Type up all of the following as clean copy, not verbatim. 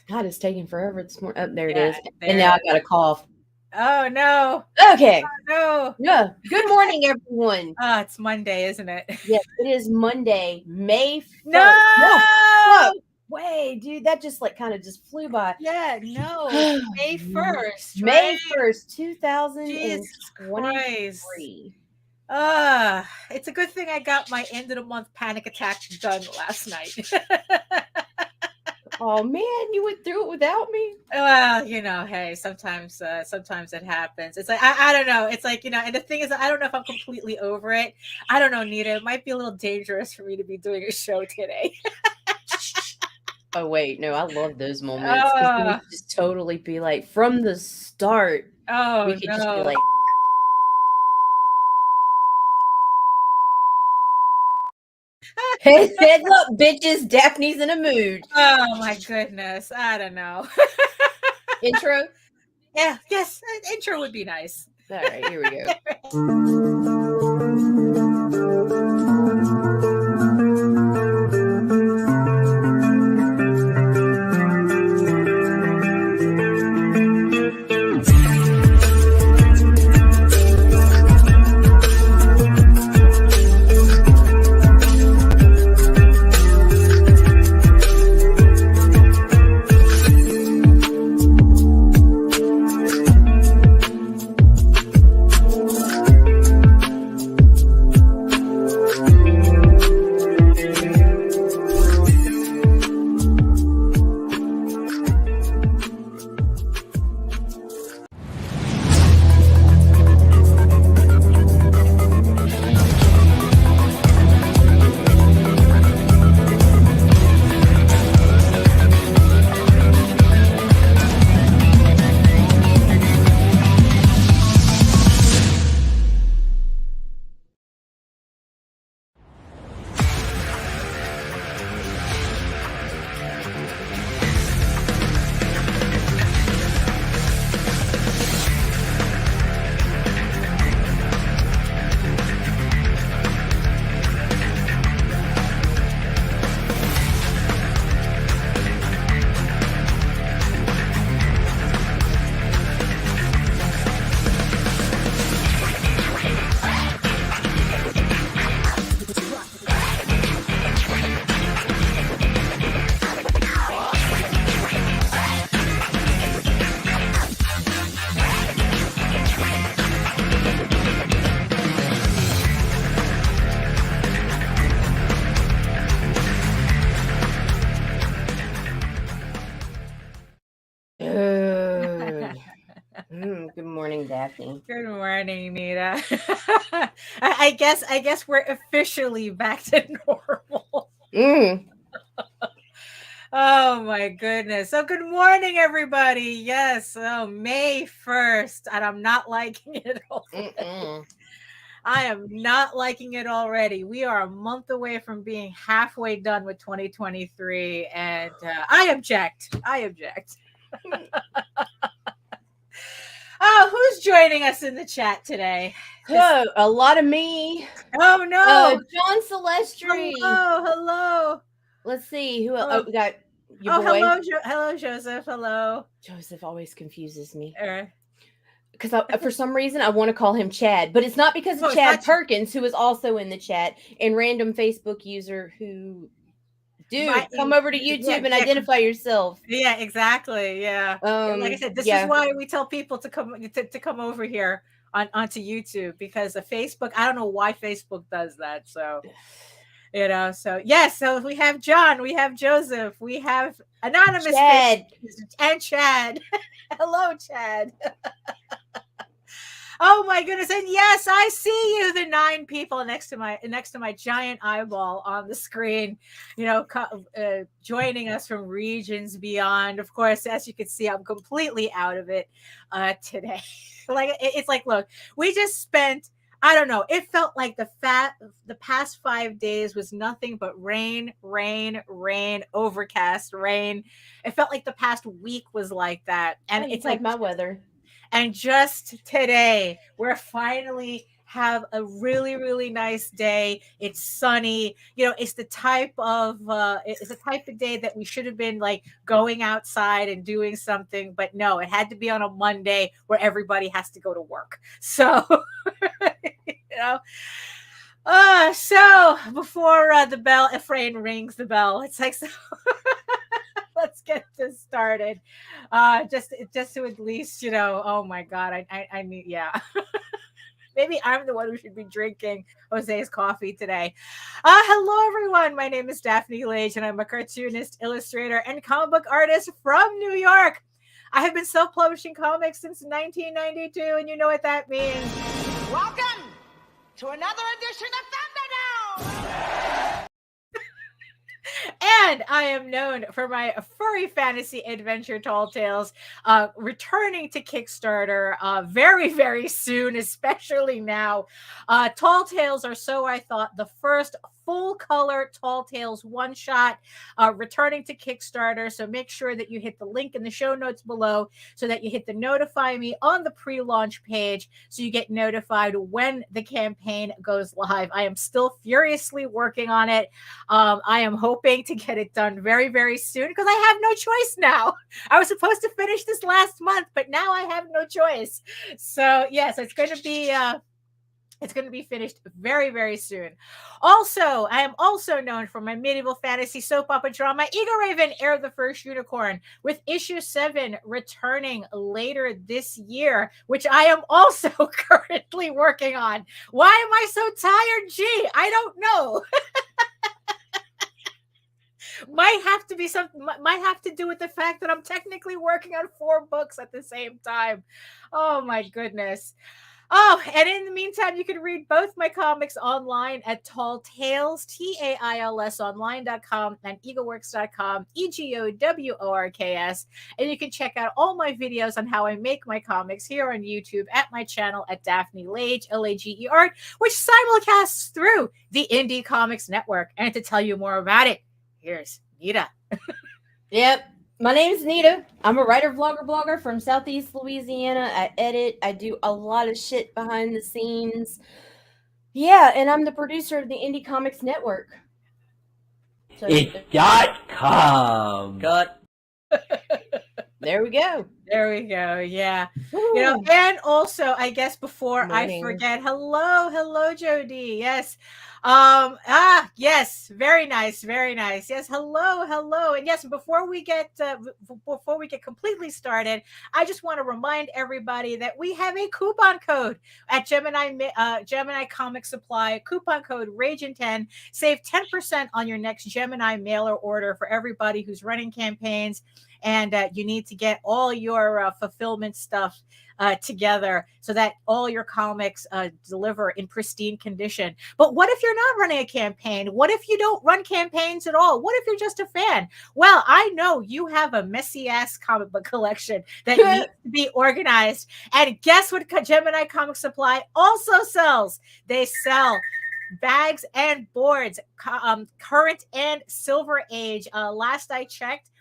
God, it's taking forever this morning. Oh, there it Yeah, is. And there now it I got a is. cough. Oh no. Okay. No. Yeah. Good morning, everyone. Oh, it's Monday, isn't it? Yes, it is Monday, May 1st. No. No. Whoa. Wait, dude, that just kind of just flew by. Yeah, no, it's May 1st, right? May 1st, Jesus Christ. 2023. It's a good thing I got my end of the month panic attack done last night. Oh man, you went through it without me. Well, hey, sometimes it happens. It's like I don't know. It's like, and the thing is, I don't know if I'm completely over it. I don't know, Nita. It might be a little dangerous for me to be doing a show today. Oh wait, no, I love those moments because then we Oh, could just totally be like from the start. We oh could just be no. like, heads up, bitches. Daphne's in a mood. Oh my goodness. I don't know. Intro. Yeah, yes, an intro would be nice. All right, here we go. Good morning, Daphne. Good morning, Nita. I guess we're officially back to normal. Mm. Oh my goodness. So good morning, everybody. Yes. Oh, May 1st. And I'm not liking it already. Mm-mm. I am not liking it already. We are a month away from being halfway done with 2023. And I object. I object. Oh, who's joining us in the chat today? Oh, a lot of me. Oh no. John Celestri. Hello. Let's see who else. Oh, we got your boy. Hello, Joseph. Hello. Joseph always confuses me Er, because for some reason I want to call him Chad, but it's not because No, of it's Chad not Perkins, who is also in the chat, and random Facebook user who, dude, come over to YouTube and identify yourself. Yeah, exactly. Yeah. Like I said, this is why we tell people to come over here onto YouTube, because of Facebook. I don't know why Facebook does that. So, so yes. So we have John, we have Joseph, we have anonymous Chad, and Chad. Hello, Chad. Oh my goodness. And yes, I see you, the 9 people next to my giant eyeball on the screen, joining us from regions beyond. Of course, as you can see, I'm completely out of it today. It's like, look, we just spent, I don't know, it felt like the past 5 days was nothing but rain, overcast rain. It felt like the past week was like that. And it's like my weather. And just today, we're finally Have a really, really nice day. It's sunny. It's the type of day that we should have been like going outside and doing something, but no, it had to be on a Monday where everybody has to go to work. So, so before the bell, Ephraim rings the bell. It's like, so let's get this started. Just to at least, oh my God, I need, yeah. Maybe I'm the one who should be drinking Jose's coffee today. Hello, everyone. My name is Daphne Lage, and I'm a cartoonist, illustrator, and comic book artist from New York. I have been self-publishing comics since 1992, and you know what that means. Welcome to another edition of Thunderdome! And I am known for my furry fantasy adventure Tall Tales, returning to Kickstarter very, very soon, especially now. Tall Tales are, so I thought, the first full-color Tall Tales one-shot returning to Kickstarter. So make sure that you hit the link in the show notes below so that you hit the notify me on the pre-launch page so you get notified when the campaign goes live. I am still furiously working on it. I am hoping to get it done very, very soon because I have no choice now. I was supposed to finish this last month, but now I have no choice. So yes, it's going to be finished very, very soon. Also, I am also known for my medieval fantasy soap opera drama, Eagle Raven, Heir of the First Unicorn, with issue 7 returning later this year, which I am also currently working on. Why am I so tired? Gee, I don't know. Might have to do with the fact that I'm technically working on 4 books at the same time. Oh my goodness. Oh, and in the meantime, you can read both my comics online at Tall Tales, TAILS online.com and eagleworks.com, EGOWORKS. And you can check out all my videos on how I make my comics here on YouTube at my channel at Daphne Lage, LAGER, which simulcasts through the Indie Comics Network. And to tell you more about it, here's Nita. Yep. My name is Nita. I'm a writer, vlogger, blogger from Southeast Louisiana. I edit. I do a lot of shit behind the scenes. Yeah, and I'm the producer of the Indie Comics Network. So .com. Got. There we go. There we go. Yeah. Ooh. And also, I guess before I forget, hello, Jody. Yes. Yes, very nice. Yes, hello. And yes, before we get completely started, I just want to remind everybody that we have a coupon code at Gemini Comic Supply, coupon code RAGEN10. Save 10% on your next Gemini mailer order for everybody who's running campaigns. And you need to get all your fulfillment stuff together so that all your comics deliver in pristine condition. But what if you're not running a campaign? What if you don't run campaigns at all? What if you're just a fan? Well, I know you have a messy-ass comic book collection that needs to be organized. And guess what Gemini Comic Supply also sells? They sell bags and boards, current and silver age. Last I checked.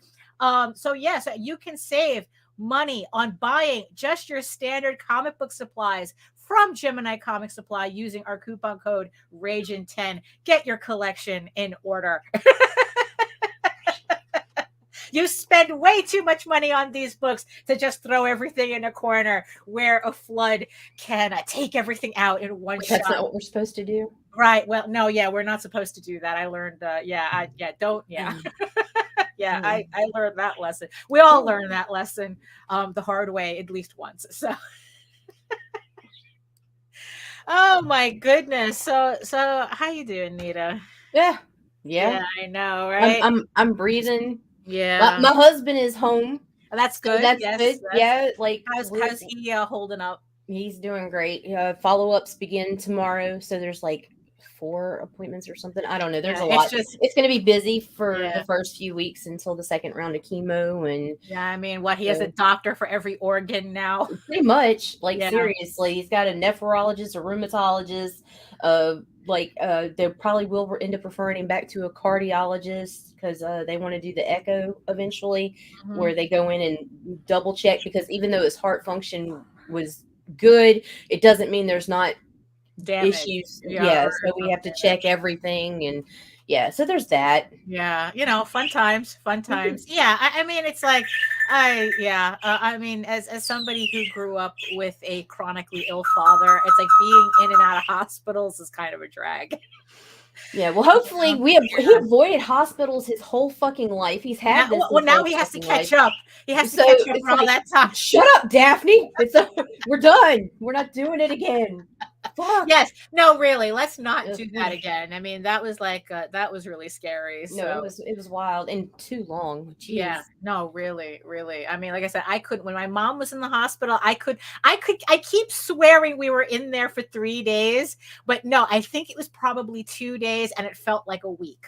So yes, you can save money on buying just your standard comic book supplies from Gemini Comic Supply using our coupon code RAGEN10. Get your collection in order. You spend way too much money on these books to just throw everything in a corner where a flood can take everything out in one shot. That's not what we're supposed to do. Right. Well, no, yeah, we're not supposed to do that. I learned, I learned that lesson. We all learn that lesson the hard way at least once. So, oh my goodness. So how you doing, Nita? Yeah, I know, right? I'm breathing. Yeah, my husband is home. That's good. So that's good. Yeah, like how's he holding up? He's doing great. Follow-ups begin tomorrow, so there's like 4 appointments or something. I don't know. There's a lot. It's going to be busy for the first few weeks until the second round of chemo. And I mean, he has a doctor for every organ now. Pretty much, seriously, he's got a nephrologist, a rheumatologist. They probably will end up referring him back to a cardiologist because they want to do the echo eventually, where they go in and double check, because even though his heart function was good, it doesn't mean there's not issues. Yeah, so we have to check everything, and so there's that. Yeah, fun times. Yeah, I mean, it's like, I mean, as somebody who grew up with a chronically ill father, it's like being in and out of hospitals is kind of a drag. Yeah, well, hopefully he avoided hospitals his whole fucking life. He's had this. Well, now he has to catch up. He has to catch up for all that time. Shut up, Daphne. We're done. We're not doing it again. Fuck. Yes. No, really. Let's not do that again. I mean, that was like that was really scary. So. No, it was wild and too long. Jeez. Yeah. No, really. I mean, like I said, I couldn't. When my mom was in the hospital, I keep swearing we were in there for 3 days, but no, I think it was probably 2 days, and it felt like a week.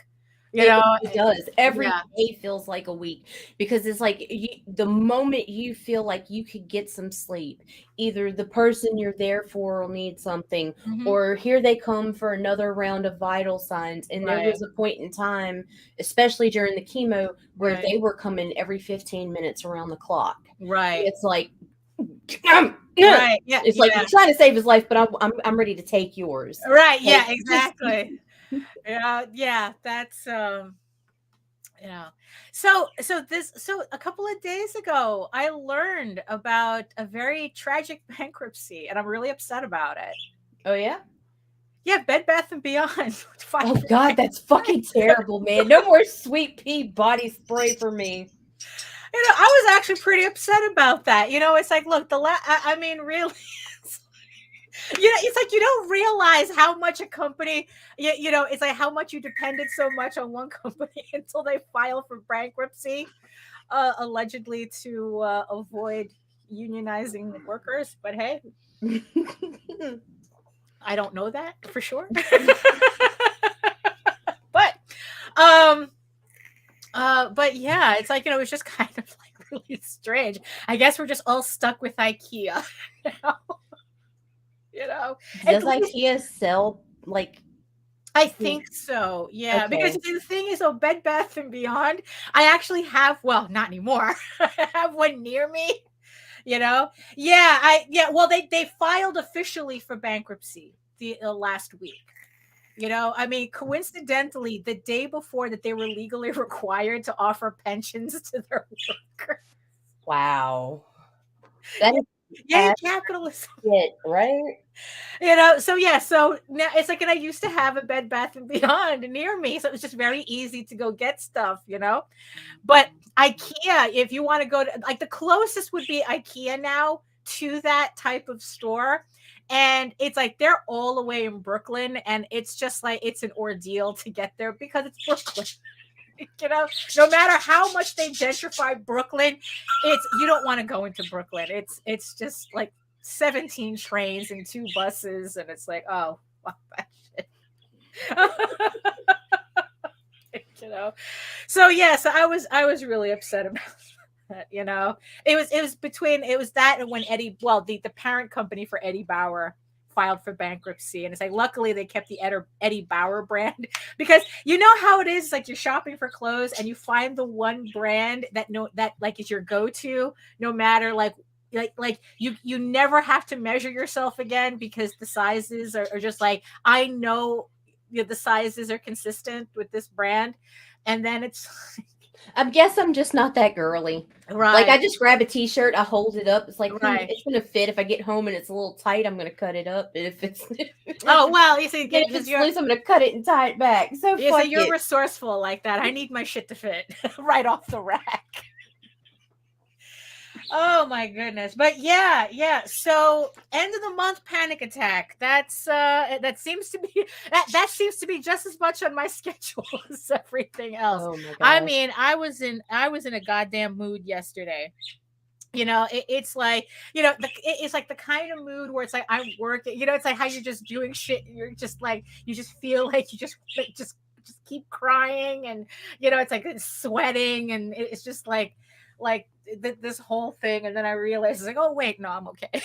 It does. Every day feels like a week, because it's like the moment you feel like you could get some sleep, either the person you're there for will need something, or here they come for another round of vital signs. And there was a point in time, especially during the chemo, where they were coming every 15 minutes around the clock. Right. It's like, right. Yeah. It's like, you're trying to save his life, but I'm ready to take yours. Right. Yeah, exactly. Yeah, that's So a couple of days ago, I learned about a very tragic bankruptcy, and I'm really upset about it. Oh yeah? Yeah, Bed Bath & Beyond. Oh God, that's fucking terrible, man. No more Sweet Pea body spray for me. I was actually pretty upset about that. It's like, look, I mean, really. It's like you don't realize how much a company, it's like how much you depended so much on one company until they file for bankruptcy, allegedly to avoid unionizing workers. But hey, I don't know that for sure. But yeah, it's like, it's just kind of like really strange. I guess we're just all stuck with IKEA now. Does IKEA sell like? I think so. Yeah, okay. Because the thing is, Bed Bath & Beyond, I actually have. Well, not anymore. I have one near me. Well, they filed officially for bankruptcy the last week. I mean, coincidentally, the day before that, they were legally required to offer pensions to their workers. Wow, that is. Yeah, capitalism. Right? So now it's like, and I used to have a Bed Bath & Beyond near me, so it was just very easy to go get stuff, But IKEA, if you want to go to, like, the closest would be IKEA now to that type of store. And it's like, they're all the way in Brooklyn, and it's just like, it's an ordeal to get there because it's Brooklyn. No matter how much they gentrify Brooklyn, you don't want to go into Brooklyn. It's just like 17 trains and 2 buses, and it's like, oh, fuck that shit. So I was really upset about that. It was that and when the parent company for Eddie Bauer filed for bankruptcy, and it's like, luckily they kept the Eddie Bauer brand, because how it is, like, you're shopping for clothes and you find the one brand that like is your go-to, no matter like you never have to measure yourself again, because the sizes are just like, I know the sizes are consistent with this brand. And then it's I guess I'm just not that girly. Right. Like, I just grab a t-shirt, I hold it up. It's like, it's going to fit. If I get home and it's a little tight, I'm going to cut it up. And if it's you see, if it's loose, I'm going to cut it and tie it back. So you're resourceful like that. I need my shit to fit right off the rack. Oh my goodness. But yeah. So end of the month panic attack. That seems to be just as much on my schedule as everything else. Oh my gosh. I mean, I was in a goddamn mood yesterday. It's like, it's like the kind of mood where it's like, I'm working, it's like how you're just doing shit. You're just like, you just feel like you just keep crying, and, it's like sweating, and it's just like this whole thing. And then I realized, it's like, oh wait, no, I'm okay.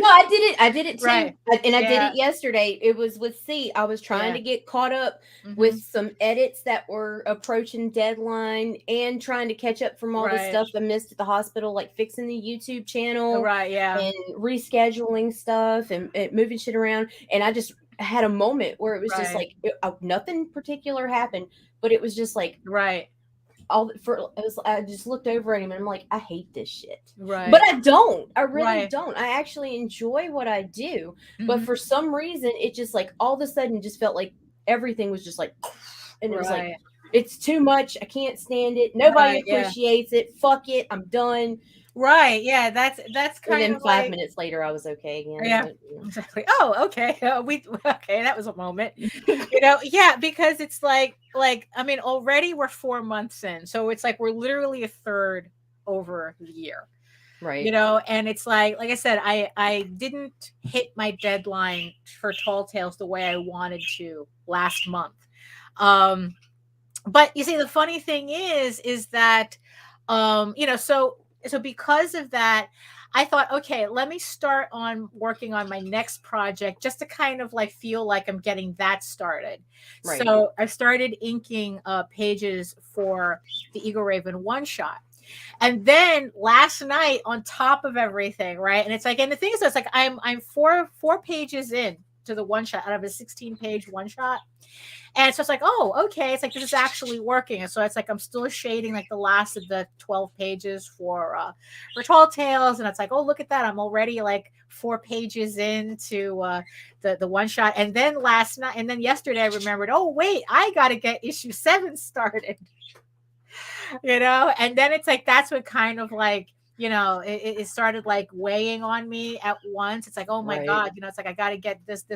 No, I did it too. Right. And I did it yesterday. It was with C. I was trying to get caught up with some edits that were approaching deadline and trying to catch up from all the stuff I missed at the hospital, like fixing the YouTube channel. And rescheduling stuff and moving shit around. And I just had a moment where it was just like nothing particular happened, but it was just like I just looked over at him and I'm like, I hate this shit. But I don't. I really don't. I actually enjoy what I do. But for some reason, it just like all of a sudden just felt like everything was just like, and it was like, it's too much. I can't stand it. Nobody appreciates it. Fuck it. I'm done. Right. Yeah. That's kind and then of 5 minutes later, I was okay again. Yeah. But, exactly. Oh, okay. Okay. That was a moment, Yeah, because it's like, I mean, already we're 4 months in. So it's like, we're literally a third over the year. Right. And it's like I said, I didn't hit my deadline for Tall Tales the way I wanted to last month. But you see, the funny thing is that, so because of that, I thought, okay, let me start on working on my next project just to kind of like feel like I'm getting that started. Right. So I started inking pages for the Eagle Raven one shot. And then last night, on top of everything, right? And it's like, and the thing is, it's like I'm four pages in to the one shot out of a 16-page one shot. And so it's like, oh, okay. It's like, this is actually working. And so it's like, I'm still shading like the last of the 12 pages for Tall Tales. And it's like, oh, look at that. I'm already like 4 pages into the one shot. And then last night, and then yesterday I remembered, oh, wait, I got to get issue 7 started, and then it's like, that's what kind of like, it started like weighing on me at once. It's like, oh my God, it's like, I got to get this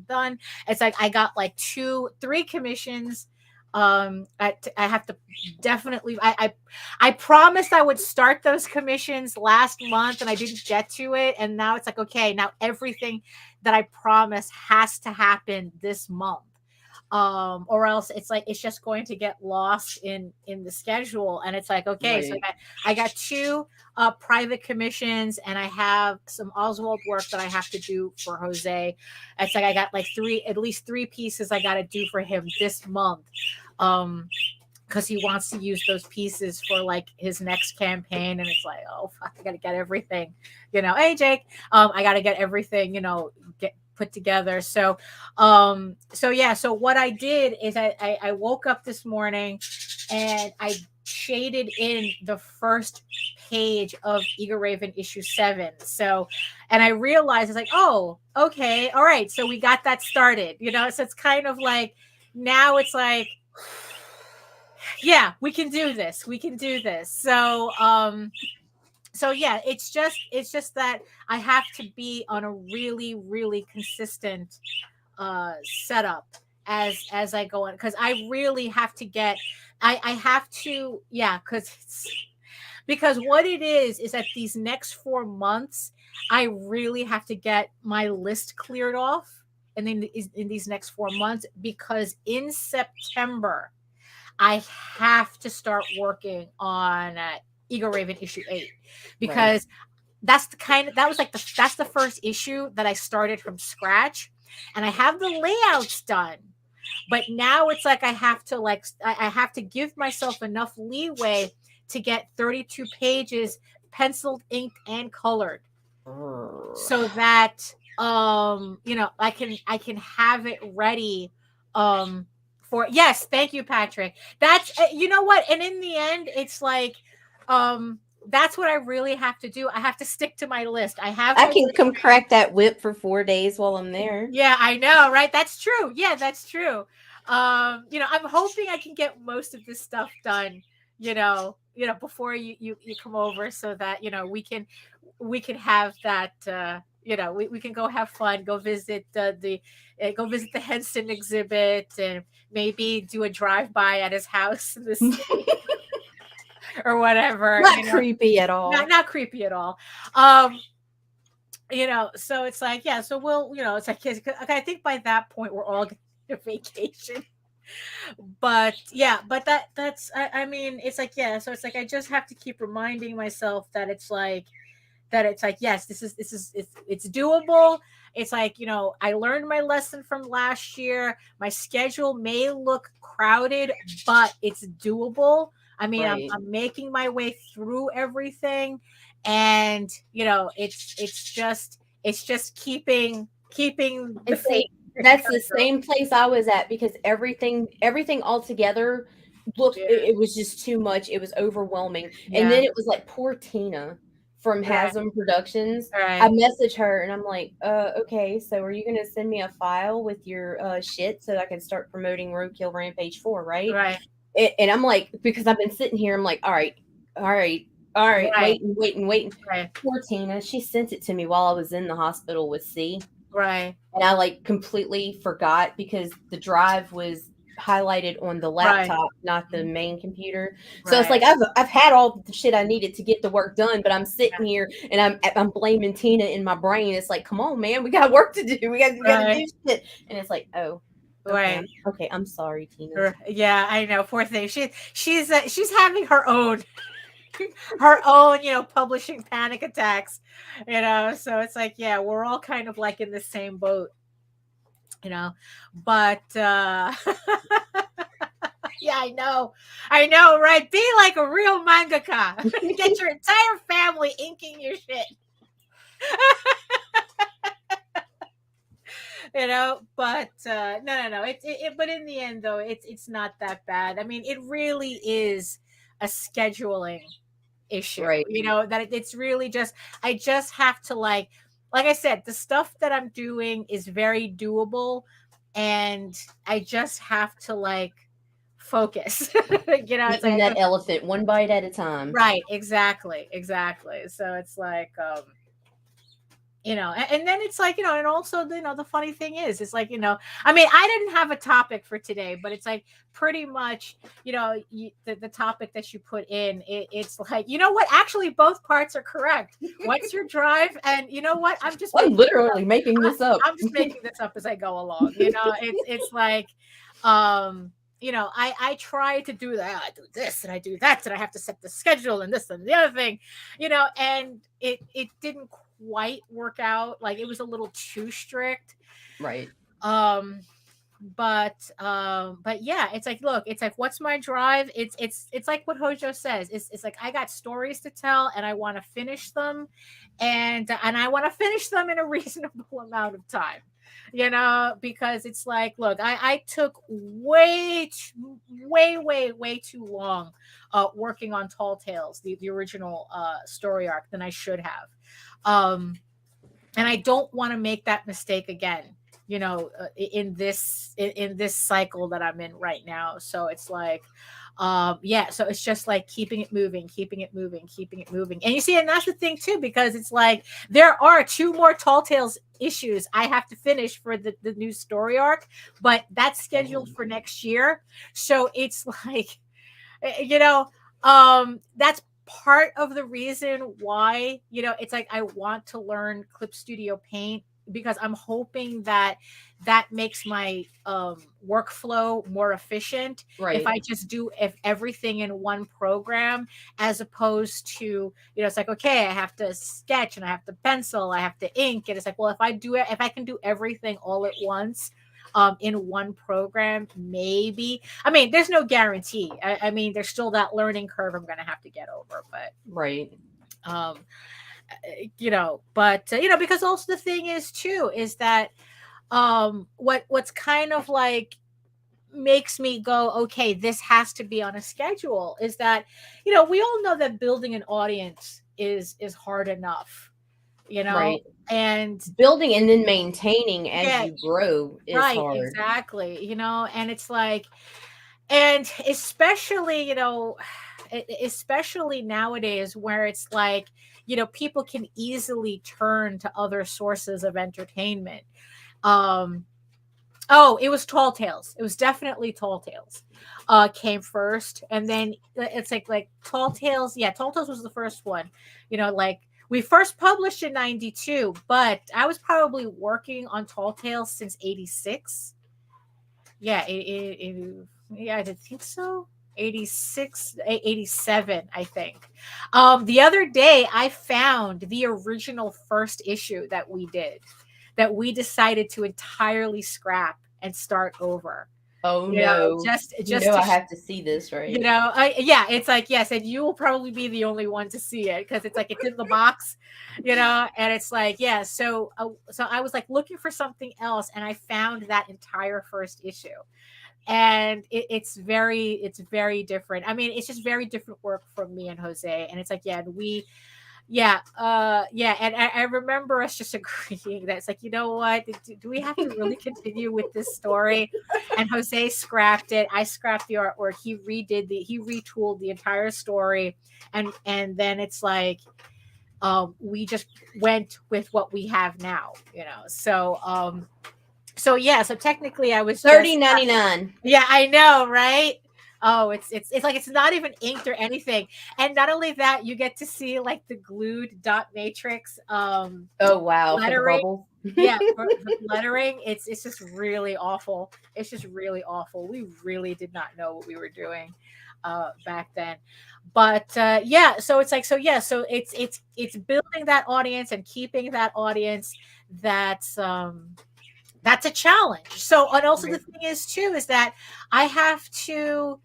done. It's like, I got like 2-3 commissions. I have to definitely, I promised I would start those commissions last month and I didn't get to it. And now it's like, okay, now everything that I promised has to happen this month. Or else it's like, it's just going to get lost in the schedule. And it's like, okay, so I got 2 private commissions and I have some Oswald work that I have to do for Jose. It's like, I got like at least 3 pieces I got to do for him this month. Because he wants to use those pieces for like his next campaign. And it's like, oh, fuck, I got to get everything, hey, Jake, I got to get everything, get put together. So what I did is I woke up this morning and I shaded in the first page of Eagle Raven issue 7. So, and I realized it's like, oh, okay. All right. So we got that started, so it's kind of like, now it's like, yeah, we can do this. So yeah, it's just that I have to be on a really, really consistent setup as I go on, because I really have to get, I have to, yeah, because what it is that these next 4 months, I really have to get my list cleared off, and then in these next 4 months, because in September, I have to start working on Eagle Raven issue 8, because that's the first issue that I started from scratch, and I have the layouts done, but now it's like I have to give myself enough leeway to get 32 pages penciled, inked, and colored, so that I can have it ready yes, thank you, Patrick. That's what, and in the end, it's like that's what I really have to do. I have to stick to my list. I can come crack that whip for 4 days while I'm there. Yeah, I know, right? That's true. Yeah, that's true. I'm hoping I can get most of this stuff done, before you come over, so that we can have that we can go have fun, go visit the Henson exhibit, and maybe do a drive-by at his house in the city. Or whatever. Not creepy at all. Not creepy at all. So it's like, yeah, so we'll, it's like, I think by that point we're all going to vacation. But yeah, but that's, I mean, it's like, yeah, so it's like, I just have to keep reminding myself that it's like, that it's like, yes, it's doable. It's like, you know, I learned my lesson from last year. My schedule may look crowded, but it's doable. I mean, Right. I'm making my way through everything, and you know, it's just keeping the faith. That's the same place I was at, because everything all together looked, Yeah. it was just too much. It was overwhelming. And Yeah. then it was like, poor Tina from Right. Hasm Productions. Right. I messaged her and I'm like, okay, so are you gonna send me a file with your shit so I can start promoting Roadkill Rampage 4, right? Right. And I'm like, because I've been sitting here, I'm like, all right, Right. waiting. Right. Poor Tina. She sent it to me while I was in the hospital with C. Right. And I like completely forgot because the drive was highlighted on the laptop, not the main computer. So it's like I've had all the shit I needed to get the work done, but I'm sitting here and I'm blaming Tina in my brain. It's like, come on, man, we got work to do. We got to do shit. And it's like, oh, okay, okay, I'm sorry, Tina. Yeah, I know. Poor thing. She's having her own you know, publishing panic attacks, you know. So it's like, yeah, we're all kind of like in the same boat, you know. But yeah, I know, right? Be like a real mangaka. Get your entire family inking your shit. You know, but no. But in the end, though, it's not that bad. I mean, it really is a scheduling issue, right? You know, that it's really just, I just have to like I said, the stuff that I'm doing is very doable, and I just have to like focus. You know, it's Eating like that elephant one bite at a time. Right, exactly. So it's like you know, and then it's like, you know, and also, you know, the funny thing is, it's like, you know, I mean, I didn't have a topic for today, but it's like pretty much, you know, the topic that you put in, it's like, you know what, actually both parts are correct. What's your drive? And you know what, I'm literally making this up. I'm just making this up as I go along. You know, it's like, you know, I try to do that. I do this and I do that, and I have to set the schedule and this and the other thing, you know, and it didn't quite work out. Like, it was a little too strict. Right. But yeah, it's like, look, it's like, what's my drive? It's like what Hojo says. It's like, I got stories to tell and I want to finish them, and I want to finish them in a reasonable amount of time. You know, because it's like, look, I took way too long working on Tall Tales, the original story arc, than I should have. And I don't want to make that mistake again, you know, in this cycle that I'm in right now. So it's like, yeah, so it's just like keeping it moving. And you see, and that's the thing too, because it's like, there are 2 more Tall Tales issues I have to finish for the new story arc, but that's scheduled for next year. So it's like, you know, that's part of the reason why, you know, it's like, I want to learn Clip Studio Paint, because I'm hoping that makes my workflow more efficient. Right. If I just do everything in one program, as opposed to, you know, it's like, okay, I have to sketch and I have to pencil, I have to ink, and it's like, well, if I can do everything all at once in one program, maybe. I mean, there's no guarantee. I mean, there's still that learning curve I'm going to have to get over, but right. You know, but you know, because also the thing is too, is that what's kind of like makes me go, okay, this has to be on a schedule, is that, you know, we all know that building an audience is hard enough, you know, right. And building and then maintaining as you grow is hard. Exactly, you know, and it's like, and especially, you know, especially nowadays, where it's like, you know, people can easily turn to other sources of entertainment. Oh, it was Tall Tales. It was definitely Tall Tales came first, and then it's like Tall Tales. Yeah, Tall Tales was the first one. You know, like, we first published in 92, but I was probably working on Tall Tales since 86. Yeah, yeah, I did think so. 86, 87, I think. The other day I found the original first issue that we did, that we decided to entirely scrap and start over. Oh no! Just I have to see this, right? Yeah, it's like, yes, and you will probably be the only one to see it because it's like it's in the box, and it's like, yeah. So I was like looking for something else, and I found that entire first issue, and it's very different. I mean, it's just very different work from me and Jose, and it's like, yeah, and I remember us just agreeing that it's like, you know what, do we have to really continue with this story? And Jose scrapped it. I scrapped the artwork. He retooled the entire story, and then it's like, we just went with what we have now, so technically I was $30.99. Yeah, I know, right? Oh, it's like it's not even inked or anything. And not only that, you get to see like the glued dot matrix oh wow, lettering. For Yeah, for lettering. It's just really awful. It's just really awful. We really did not know what we were doing back then. But so it's like, so it's building that audience and keeping that audience. That's a challenge. So, and also the thing is too, is that I have to,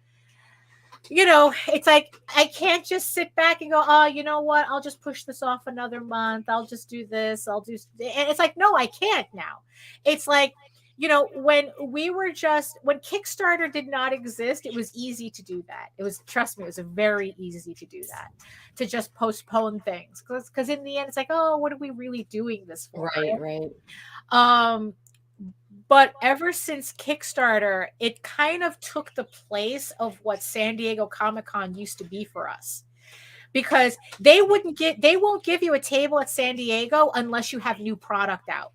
it's like, I can't just sit back and go, oh, you know what? I'll just push this off another month. I'll just do this. And it's like, no, I can't now. It's like, when Kickstarter did not exist, it was easy to do that. Trust me, it was very easy to do that, to just postpone things. Because in the end, it's like, oh, what are we really doing this for? Right. But ever since Kickstarter, it kind of took the place of what San Diego Comic-Con used to be for us. Because they won't give you a table at San Diego unless you have new product out.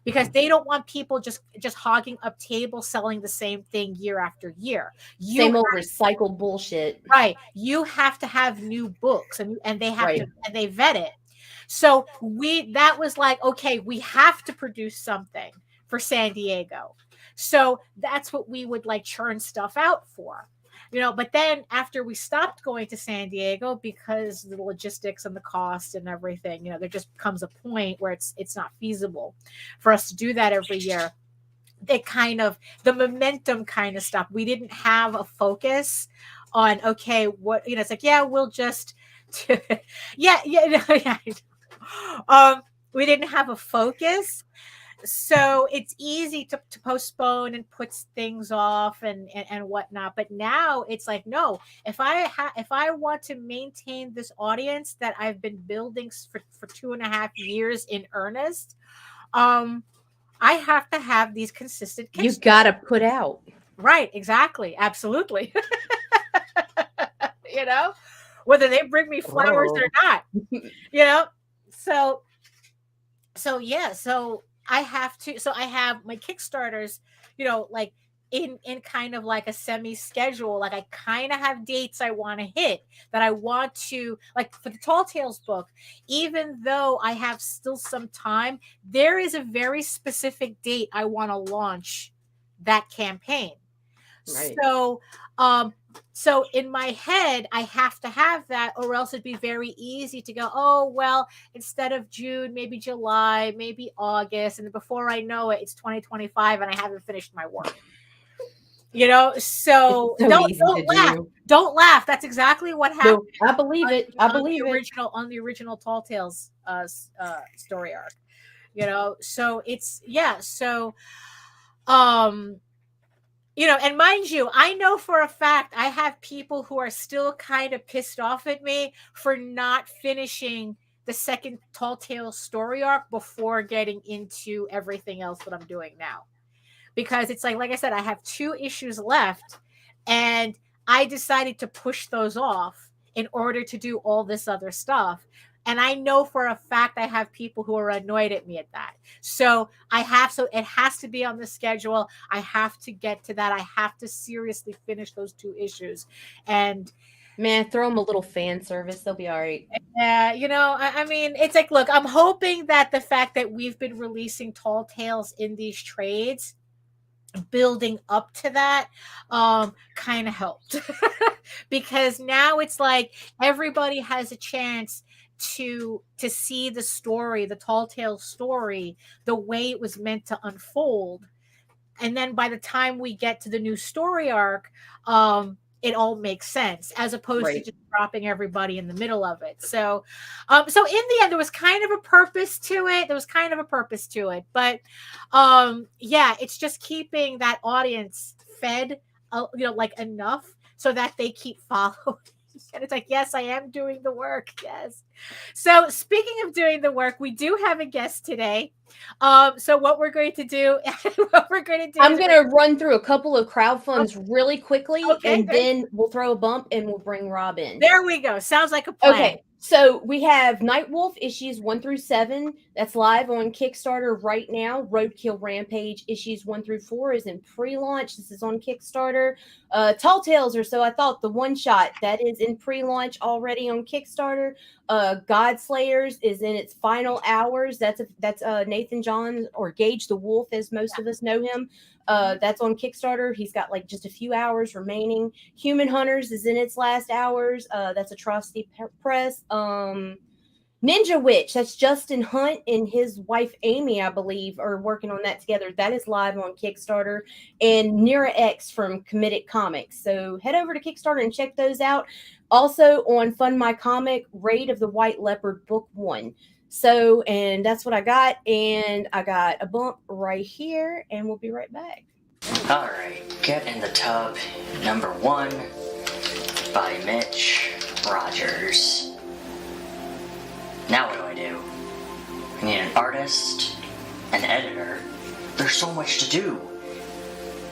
Because they don't want people just hogging up tables selling the same thing year after year. Same old recycled bullshit. Right. You have to have new books, and they have to, and they vet it. So that was like, okay, we have to produce something for San Diego. So that's what we would like churn stuff out for, but then after we stopped going to San Diego because the logistics and the cost and everything, there just comes a point where it's not feasible for us to do that every year. The momentum kind of stopped. We didn't have a focus on, okay, what, it's like, yeah, we'll just, we didn't have a focus. So it's easy to postpone and put things off and whatnot. But now it's like, no, if I want to maintain this audience that I've been building for 2.5 years in earnest, I have to have these consistent. You got to put out. Right. Exactly. Absolutely. Whether they bring me flowers or not, so I have my Kickstarters, like in kind of like a semi schedule. Like I kind of have dates I want to hit, that I want to, like for the Tall Tales book, even though I have still some time, there is a very specific date I want to launch that campaign. Right. So in my head, I have to have that, or else it'd be very easy to go, oh, well, instead of June, maybe July, maybe August. And before I know it, it's 2025 and I haven't finished my work. So don't laugh. Don't laugh. That's exactly what happened. No, I believe it. I believe it. On the original Tall Tales story arc. So it's, and mind you, I know for a fact I have people who are still kind of pissed off at me for not finishing the second Tall Tales story arc before getting into everything else that I'm doing now. Because it's like I said, I have 2 issues left, and I decided to push those off in order to do all this other stuff. And I know for a fact I have people who are annoyed at me at that. So it has to be on the schedule. I have to get to that. I have to seriously finish those 2 issues. And man, throw them a little fan service. They'll be all right. Yeah, I mean, it's like, look, I'm hoping that the fact that we've been releasing Tall Tales in these trades building up to that kind of helped because now it's like everybody has a chance to see the story, the tall tale story, the way it was meant to unfold. And then by the time we get to the new story arc, it all makes sense as opposed to just dropping everybody in the middle of it. So so in the end there was kind of a purpose to it. But yeah, it's just keeping that audience fed like enough so that they keep following. And it's like, yes, I am doing the work. Yes. So speaking of doing the work, we do have a guest today. So what we're going to do, I'm going to run through a couple of crowdfunds really quickly, okay, and then we'll throw a bump and we'll bring Rob in. There we go. Sounds like a plan. Okay. So we have Nightwolf issues 1 through 7. That's live on Kickstarter right now. Roadkill Rampage issues 1 through 4 is in pre-launch. This is on Kickstarter. Tall Tales, or So I Thought, the one shot, that is in pre-launch already on Kickstarter. Godslayers is in its final hours. That's Nathan Johns, or Gage the Wolf, as most of us know him. That's on Kickstarter. He's got like just a few hours remaining. Human Hunters is in its last hours. That's Atrocity Press. Ninja Witch, that's Justin Hunt and his wife Amy, I believe, are working on that together. That is live on Kickstarter. And Nira X from Committed Comics. So head over to Kickstarter and check those out. Also on Fund My Comic, Raid of the White Leopard Book 1. So, and that's what I got. And I got a bump right here, and we'll be right back. All right, Get in the Tub, number 1 by Mitch Rogers. Now what do? I need an artist, an editor. There's so much to do.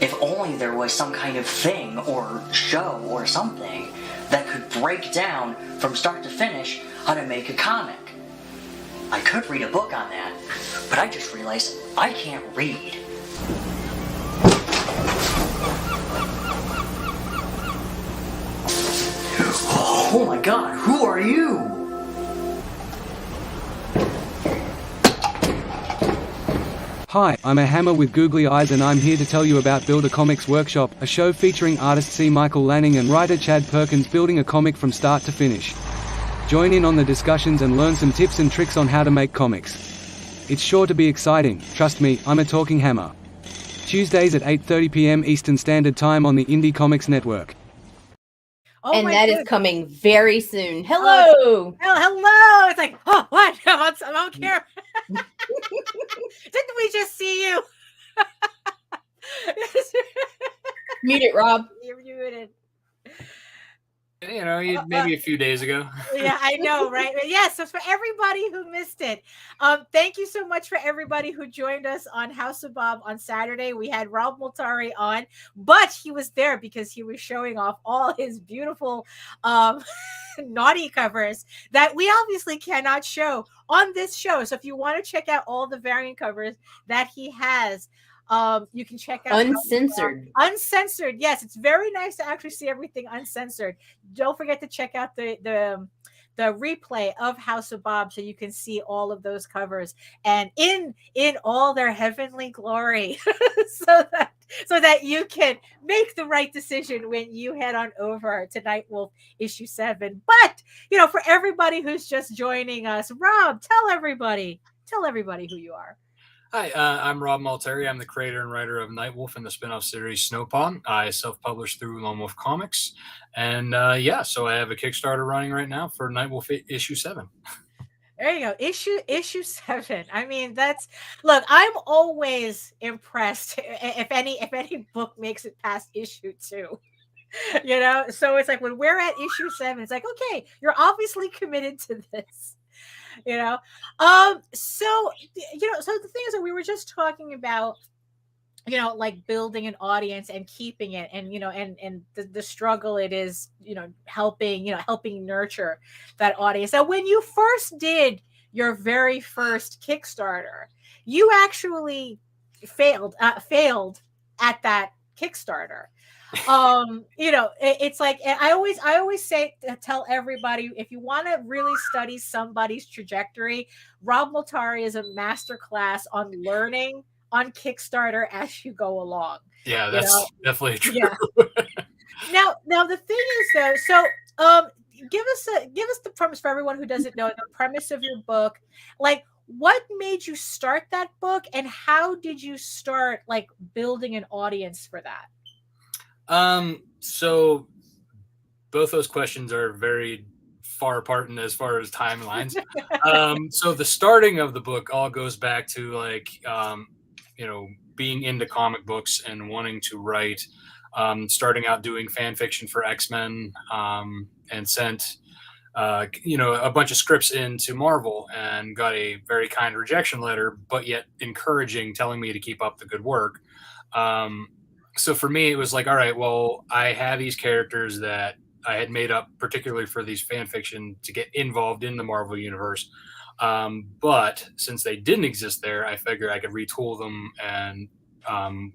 If only there was some kind of thing or show or something that could break down from start to finish how to make a comic. I could read a book on that, but I just realized I can't read. Oh my god, who are you? Hi, I'm a hammer with googly eyes and I'm here to tell you about Build a Comics Workshop, a show featuring artist C. Michael Lanning and writer Chad Perkins building a comic from start to finish. Join in on the discussions and learn some tips and tricks on how to make comics. It's sure to be exciting, trust me, I'm a talking hammer. Tuesdays at 8:30 p.m. Eastern Standard Time on the Indie Comics Network. Oh, and that is coming very soon. Hello. Oh, hello. It's like, oh, what? I'm on camera. Didn't we just see you? Mute it, Rob. You're muted. You know, maybe a few days ago. Yeah, I know, right? Yeah, so for everybody who missed it, thank you so much for everybody who joined us on House of Bob on Saturday. We had Rob Multari on, but he was there because he was showing off all his beautiful naughty covers that we obviously cannot show on this show. So if you want to check out all the variant covers that he has, you can check out uncensored. Yes, it's very nice to actually see everything uncensored. Don't forget to check out the replay of House of Bob so you can see all of those covers and in all their heavenly glory so that you can make the right decision when you head on over to Nightwolf issue 7. But for everybody who's just joining us, Rob, tell everybody who you are. Hi, I'm Rob Multari. I'm the creator and writer of Nightwolf and the spin-off series Snowpaw. I self-published through Lone Wolf Comics. And so I have a Kickstarter running right now for Nightwolf issue 7. There you go. Issue 7. I mean, look, I'm always impressed if any book makes it past issue 2. So it's like when we're at issue 7, it's like, okay, you're obviously committed to this. So the thing is that we were just talking about, like building an audience and keeping it, and and the struggle it is, helping nurture that audience. So when you first did your very first Kickstarter, you actually failed at that Kickstarter. It's like, I always tell everybody, if you want to really study somebody's trajectory, Rob Multari is a masterclass on learning on Kickstarter as you go along. Yeah, that's definitely true. Yeah. Now the thing is though, so give us the premise for everyone who doesn't know the premise of your book. Like, what made you start that book, and how did you start like building an audience for that? So both those questions are very far apart in as far as timelines. So the starting of the book all goes back to like being into comic books and wanting to write. Starting out doing fan fiction for X-Men, and sent a bunch of scripts into Marvel and got a very kind rejection letter, but yet encouraging, telling me to keep up the good work. So for me, it was like, all right, well, I have these characters that I had made up particularly for these fan fiction to get involved in the Marvel universe. But since they didn't exist there, I figured I could retool them and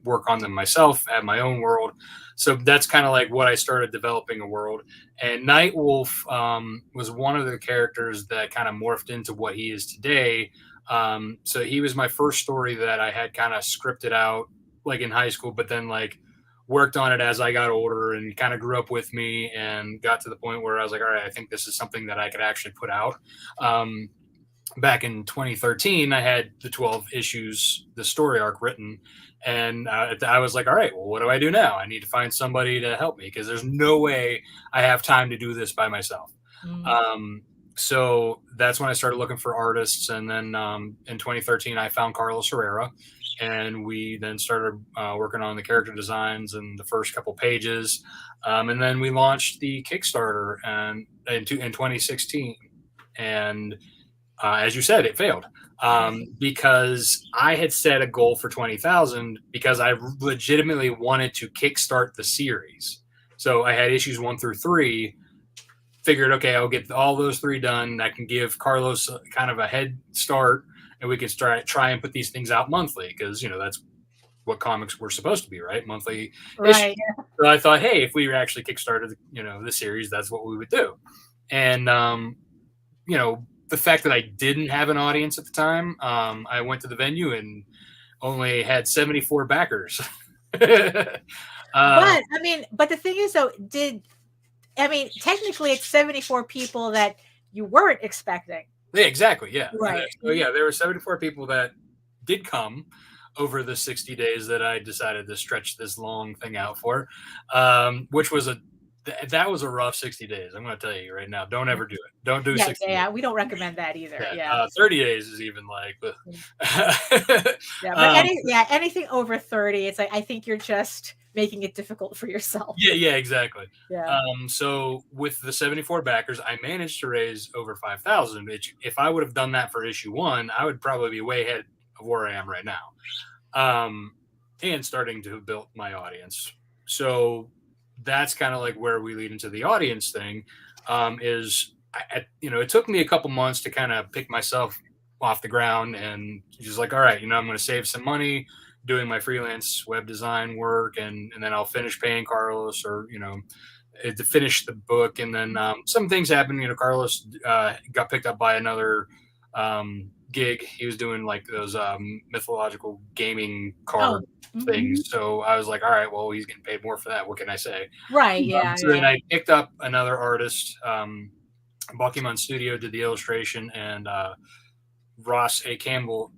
work on them myself, add my own world. So that's kind of like what I started developing a world. And Nightwolf was one of the characters that kind of morphed into what he is today. So he was my first story that I had kind of scripted out like in high school, but then like worked on it as I got older, and kind of grew up with me and got to the point where I was like, all right, I think this is something that I could actually put out. Back in 2013, I had the 12 issues, the story arc written. And I was like, all right, well, what do I do now? I need to find somebody to help me because there's no way I have time to do this by myself. So that's when I started looking for artists. And then in 2013, I found Carlos Herrera. And we then started working on the character designs and the first couple pages. And then we launched the Kickstarter in 2016. And as you said, it failed because I had set a goal for 20,000 because I legitimately wanted to kickstart the series. So I had issues 1 through 3, figured, okay, I'll get all those 3 done. I can give Carlos kind of a head start, and we can try and put these things out monthly because, that's what comics were supposed to be, right? Monthly. Right. So I thought, hey, if we actually kickstarted, the series, that's what we would do. And, the fact that I didn't have an audience at the time, I went to the venue and only had 74 backers. But the thing is, though, technically it's 74 people that you weren't expecting. Yeah, exactly. Yeah. Right. So yeah, there were 74 people that did come over the 60 days that I decided to stretch this long thing out for, which was that was a rough 60 days. I'm going to tell you right now, don't ever do it. Don't do 60 days. Yeah, we don't recommend that either. Yeah. 30 days is even like, anything over 30, it's like, I think you're just making it difficult for yourself. Yeah, exactly. Yeah. So with the 74 backers, I managed to raise over 5,000, which if I would have done that for issue 1, I would probably be way ahead of where I am right now. And starting to build my audience. So that's kind of like where we lead into the audience thing. It took me a couple months to kind of pick myself off the ground and just like, all right, I'm going to save some money doing my freelance web design work, and then I'll finish paying Carlos or, to finish the book. And then some things happened. Carlos got picked up by another gig. He was doing like those mythological gaming card things. So I was like, all right, well, he's getting paid more for that. What can I say? Right. Yeah. So then I picked up another artist. Buckyman Studio did the illustration, and Ross A. Campbell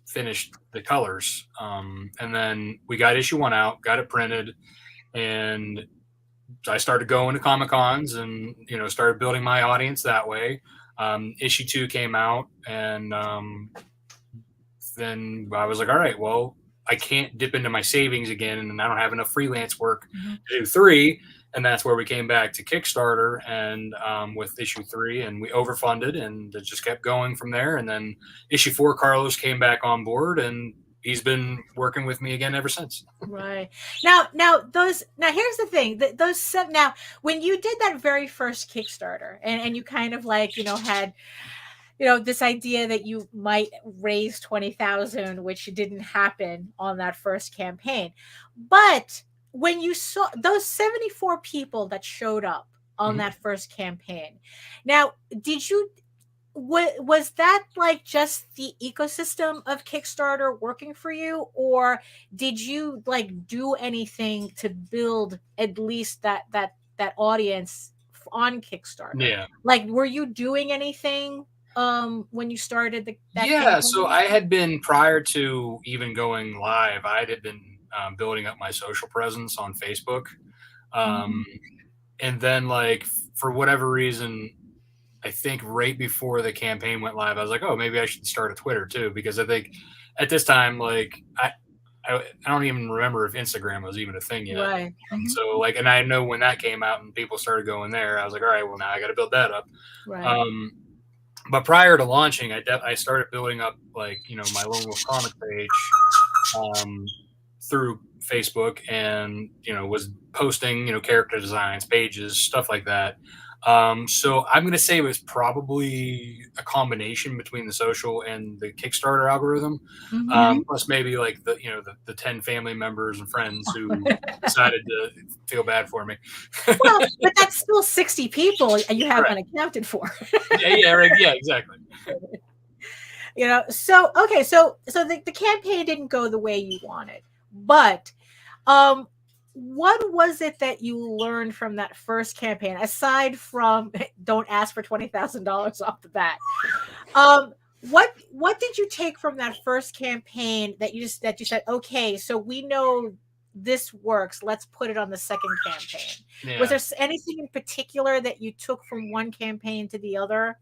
finished the colors. And then we got issue 1 out, got it printed, and I started going to Comic Cons and, started building my audience that way. Issue 2 came out, and then I was like, all right, well, I can't dip into my savings again, and I don't have enough freelance work to do 3. And that's where we came back to Kickstarter and with issue 3, and we overfunded, and it just kept going from there. And then issue 4, Carlos came back on board, and he's been working with me again ever since. Right. Now here's the thing, now when you did that very first Kickstarter and you kind of like, had, this idea that you might raise 20,000, which didn't happen on that first campaign. But when you saw those 74 people that showed up on that first campaign, now, did you was that like just the ecosystem of Kickstarter working for you, or did you like do anything to build at least that audience on Kickstarter? Yeah. Like, were you doing anything when you started that Yeah, campaign? so I had been, prior to even going live, I had been building up my social presence on Facebook. And then, like, for whatever reason, I think right before the campaign went live, I was like, oh, maybe I should start a Twitter too, because I think at this time, like, I don't even remember if Instagram was even a thing yet. Right. So, like, and I know when that came out and people started going there, I was like, all right, well, now I got to build that up. Right. But prior to launching, I started building up, like, you know, my Lone Wolf comic page through Facebook, and, you know, was posting, you know, character designs, pages, stuff like that. So I'm going to say it was probably a combination between the social and the Kickstarter algorithm. Plus maybe like the, you know, the 10 family members and friends who decided to feel bad for me. Well, but that's still 60 people you haven't accounted for. Yeah, exactly. You know, so okay, so the campaign didn't go the way you wanted, but what was it that you learned from that first campaign, aside from don't ask for $20,000 off the bat? What did you take from that first campaign that you said, okay, so we know this works, let's put it on the second campaign? Yeah. Was there anything in particular that you took from one campaign to the other?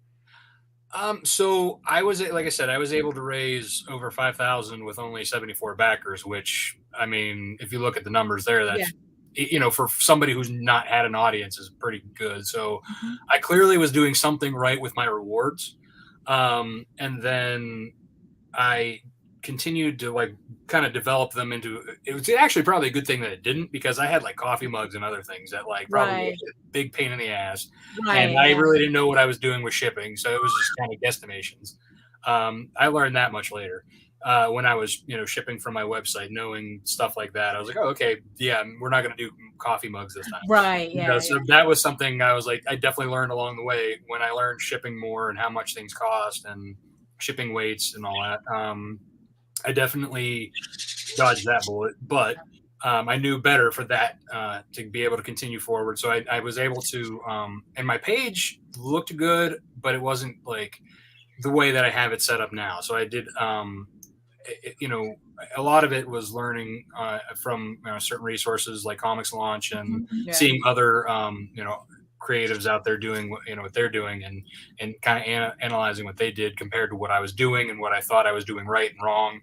So I was, like I said, I was able to raise over 5,000 with only 74 backers, which, I mean, if you look at the numbers there, that's, you know, for somebody who's not had an audience, is pretty good. So I clearly was doing something right with my rewards. And then I continued to, like, kind of develop them into, it was actually probably a good thing that it didn't, because I had like coffee mugs and other things that, like, probably was a big pain in the ass. And I really didn't know what I was doing with shipping. So it was just kind of guesstimations. I learned that much later. When I was, you know, shipping from my website, knowing stuff like that, I was like, oh, okay, yeah, we're not going to do coffee mugs this time. Right. Yeah. You know, so that was something I was like, I definitely learned along the way when I learned shipping more and how much things cost and shipping weights and all that. I definitely dodged that bullet, but I knew better for that to be able to continue forward. So I was able to, and my page looked good, but it wasn't like the way that I have it set up now. So I did, you know, a lot of it was learning from, you know, certain resources like Comics Launch and seeing other, you know, creatives out there doing, you know, what they're doing, and kind of analyzing what they did compared to what I was doing and what I thought I was doing right and wrong.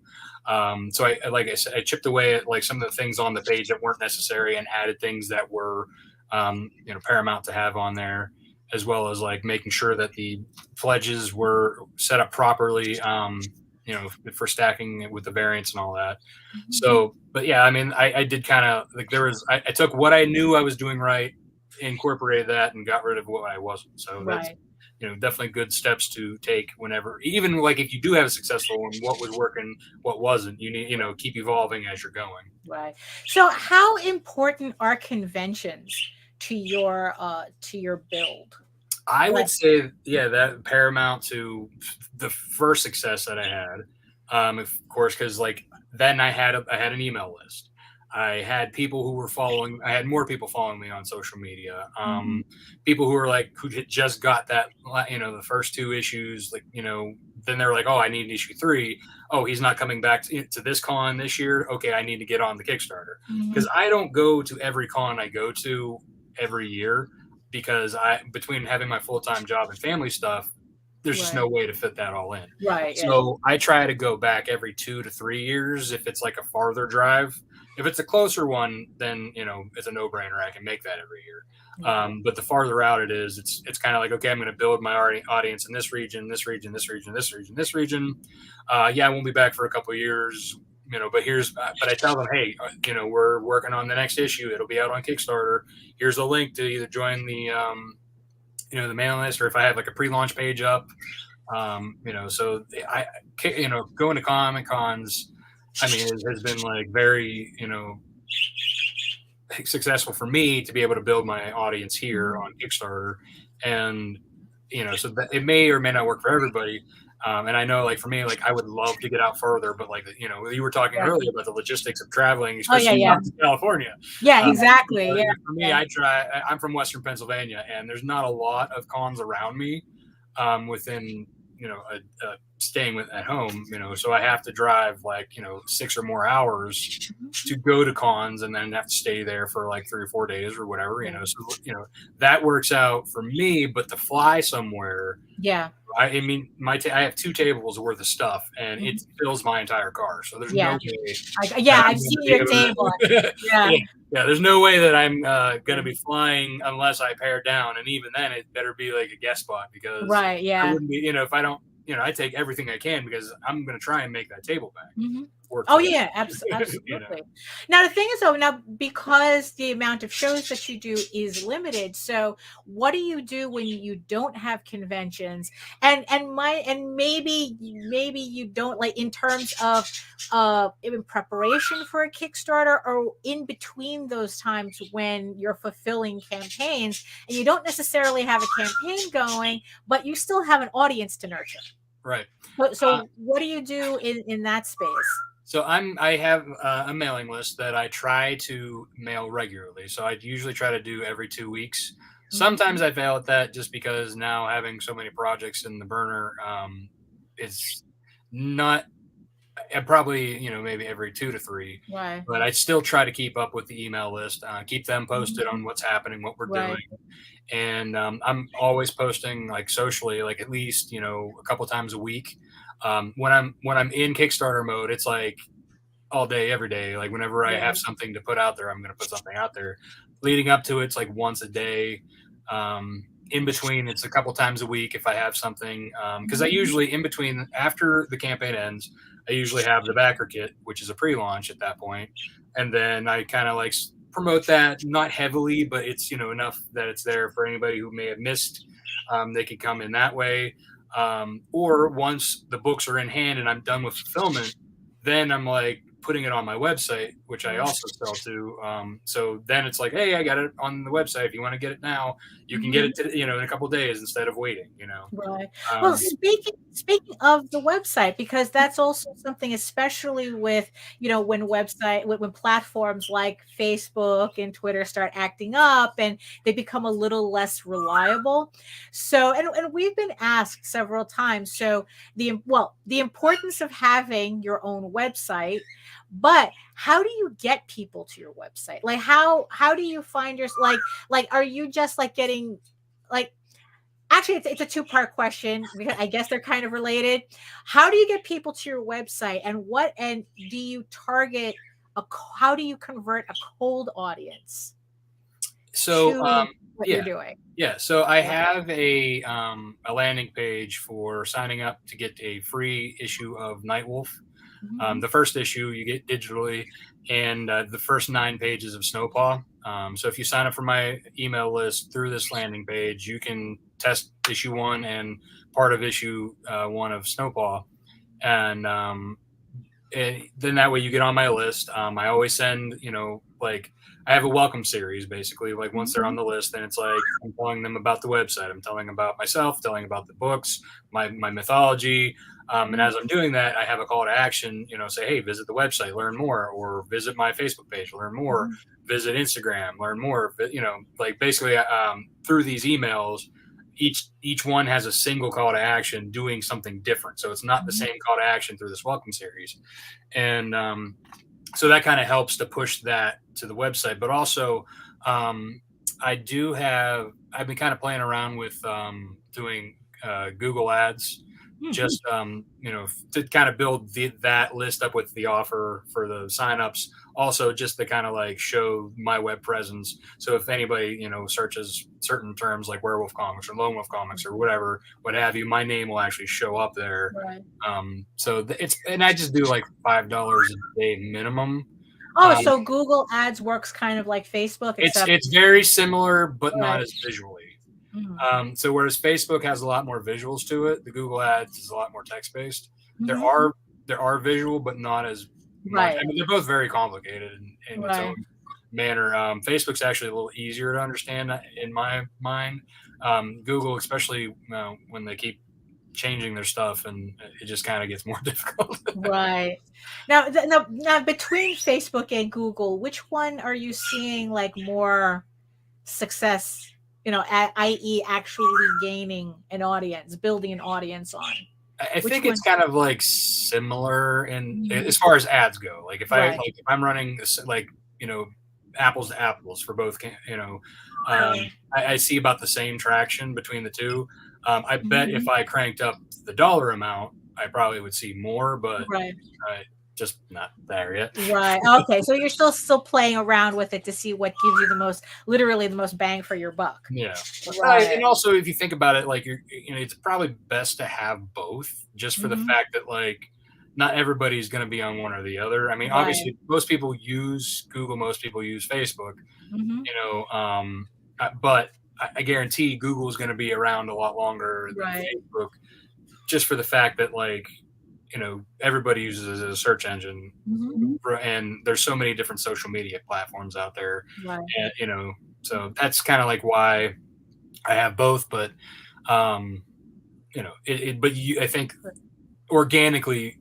So I, like I said, I chipped away at like some of the things on the page that weren't necessary and added things that were, you know, paramount to have on there, as well as like making sure that the pledges were set up properly, you know, for stacking it with the variants and all that. So, but yeah, I mean, I did kind of like, I took what I knew I was doing right, incorporated that, and got rid of what I wasn't. So that's, you know, definitely good steps to take whenever, even like if you do have a successful one, what was working, what wasn't, you need, you know, keep evolving as you're going. Right. So how important are conventions to your build? I would say, yeah, that paramount to the first success that I had. Of course, because like then I had an email list. I had people who were following. I had more people following me on social media. People who were like, who had just got that, you know, the first 2 issues. Like, you know, then they're like, oh, I need issue 3. Oh, he's not coming back to this con this year. Okay, I need to get on the Kickstarter, because I don't go to every con I go to every year, because between having my full-time job and family stuff, there's just no way to fit that all in. Right. So I try to go back every 2 to 3 years if it's like a farther drive. If it's a closer one, then, you know, it's a no-brainer. I can make that every year. But the farther out it is, it's kind of like, okay, I'm going to build my audience in this region, this region, this region, this region, this region. Yeah, I won't be back for a couple of years, you know, but I tell them, hey, you know, we're working on the next issue. It'll be out on Kickstarter. Here's a link to either join the, you know, the mailing list, or if I have like a pre-launch page up, you know, so you know, going to Comic Cons, I mean, it has been like very, you know, successful for me to be able to build my audience here on Kickstarter. And so that it may or may not work for everybody. And I know, like, for me, like, I would love to get out further, but, like, you were talking earlier about the logistics of traveling, especially out to California. Yeah, exactly. Yeah. For me, I'm from Western Pennsylvania, and there's not a lot of cons around me within, staying at home, so I have to drive like, 6 or more hours to go to cons and then have to stay there for like 3 or 4 days or whatever, so, that works out for me, but to fly somewhere, I mean, I have 2 tables worth of stuff, and it fills my entire car. So there's no way. I've seen your table. There's no way that I'm going to be flying unless I pare down, and even then, it better be like a guest spot because I wouldn't be, if I don't, I take everything I can because I'm going to try and make that table back. Oh yeah, absolutely. Now the thing is though, because the amount of shows that you do is limited, so what do you do when you don't have conventions? And maybe you don't, like, in terms of in preparation for a Kickstarter or in between those times when you're fulfilling campaigns and you don't necessarily have a campaign going, but you still have an audience to nurture. Right. So what do you do in that space? So I have a mailing list that I try to mail regularly. So I usually try to do every 2 weeks. Sometimes I fail at that just because now having so many projects in the burner, it's not probably, maybe every 2 to 3. Right. But I still try to keep up with the email list, keep them posted on what's happening, what we're doing. And I'm always posting like socially, like at least, a couple times a week. When I'm in Kickstarter mode, it's like all day, every day. Like whenever I have something to put out there, I'm going to put something out there. Leading up to it's like once a day. In between, it's a couple times a week if I have something. Because I usually, in between, after the campaign ends, I usually have the backer kit, which is a pre-launch at that point. And then I kind of like promote that, not heavily, but it's, enough that it's there for anybody who may have missed. They can come in that way. Or once the books are in hand and I'm done with fulfillment, then I'm like putting it on my website, which I also sell to. So then it's like, hey, I got it on the website. If you want to get it now, you can get it, in a couple of days instead of waiting, Right. Well, speaking of the website, because that's also something, especially with, when platforms like Facebook and Twitter start acting up and they become a little less reliable. So, and we've been asked several times. So the importance of having your own website. But how do you get people to your website? Like how do you find your like are you just like getting like actually it's a 2-part question because I guess they're kind of related. How do you get people to your website and do you target how do you convert a cold audience? So what you're doing? Yeah, so I have a landing page for signing up to get a free issue of Nightwolf. The first issue you get digitally, and the first 9 pages of Snowpaw. So if you sign up for my email list through this landing page, you can test issue 1 and part of issue 1 of Snowpaw. And then that way you get on my list. I always send, like I have a welcome series basically. Like once they're on the list, then it's like I'm telling them about the website. I'm telling about myself, telling about the books, my mythology. And as I'm doing that, I have a call to action, say, hey, visit the website, learn more, or visit my Facebook page, learn more, visit Instagram, learn more, like basically through these emails, each one has a single call to action doing something different. So it's not the same call to action through this welcome series. And so that kind of helps to push that to the website. But also I've been kind of playing around with doing Google ads, just to kind of build that list up with the offer for the signups. Also, just to kind of like show my web presence. So if anybody searches certain terms like werewolf comics or lone wolf comics or whatever, what have you, my name will actually show up there. Right. So and I just do like $5 a day minimum. So Google Ads works kind of like Facebook. It's very similar, but not as visually. So whereas Facebook has a lot more visuals to it, the Google Ads is a lot more text-based. There are visual, but not as much. I mean, they're both very complicated in its own manner. Facebook's actually a little easier to understand in my mind. Google, especially when they keep changing their stuff, and it just kind of gets more difficult. Right. Now, between Facebook and Google, which one are you seeing like more success? I.e., actually gaining an audience, building an audience on. I think it's kind of like similar in as far as ads go. Like if I'm running like apples to apples for both, I see about the same traction between the two. I bet if I cranked up the dollar amount, I probably would see more, but just not there yet. Right. Okay. So you're still playing around with it to see what gives you literally the most bang for your buck. Yeah. Right. And also, if you think about it, like it's probably best to have both, just for the fact that like not everybody's going to be on one or the other. I mean, obviously, most people use Google, most people use Facebook. But I guarantee Google is going to be around a lot longer than Facebook, just for the fact that like. Everybody uses it as a search engine, and there's so many different social media platforms out there, and, so that's kind of like why I have both. But, I think organically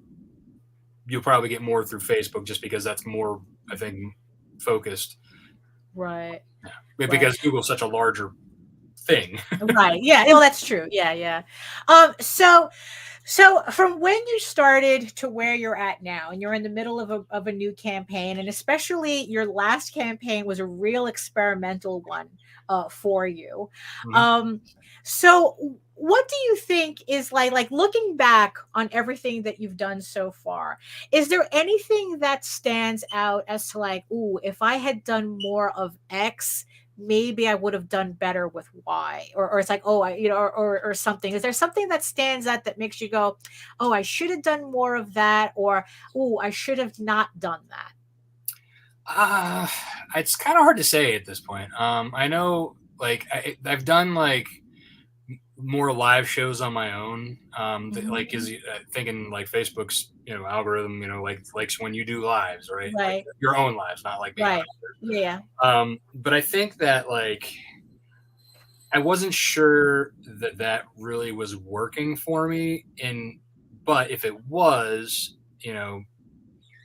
you'll probably get more through Facebook just because that's more, I think, focused. Right. Yeah. Because Google's such a larger thing. Right. Yeah. Well, that's true. Yeah. So from when you started to where you're at now, and you're in the middle of a new campaign, and especially your last campaign was a real experimental one for you. So what do you think is like looking back on everything that you've done so far, is there anything that stands out as to like, ooh, if I had done more of X, maybe I would have done better with Y, or it's like, oh, or something. Is there something that stands out that makes you go, oh, I should have done more of that, or oh, I should have not done that? It's kind of hard to say at this point. I know, like I've done like more live shows on my own. Like is thinking like Facebook's algorithm, likes when you do lives, right? Like your own lives, not like being yeah. But I think that like I wasn't sure that really was working for me. But if it was,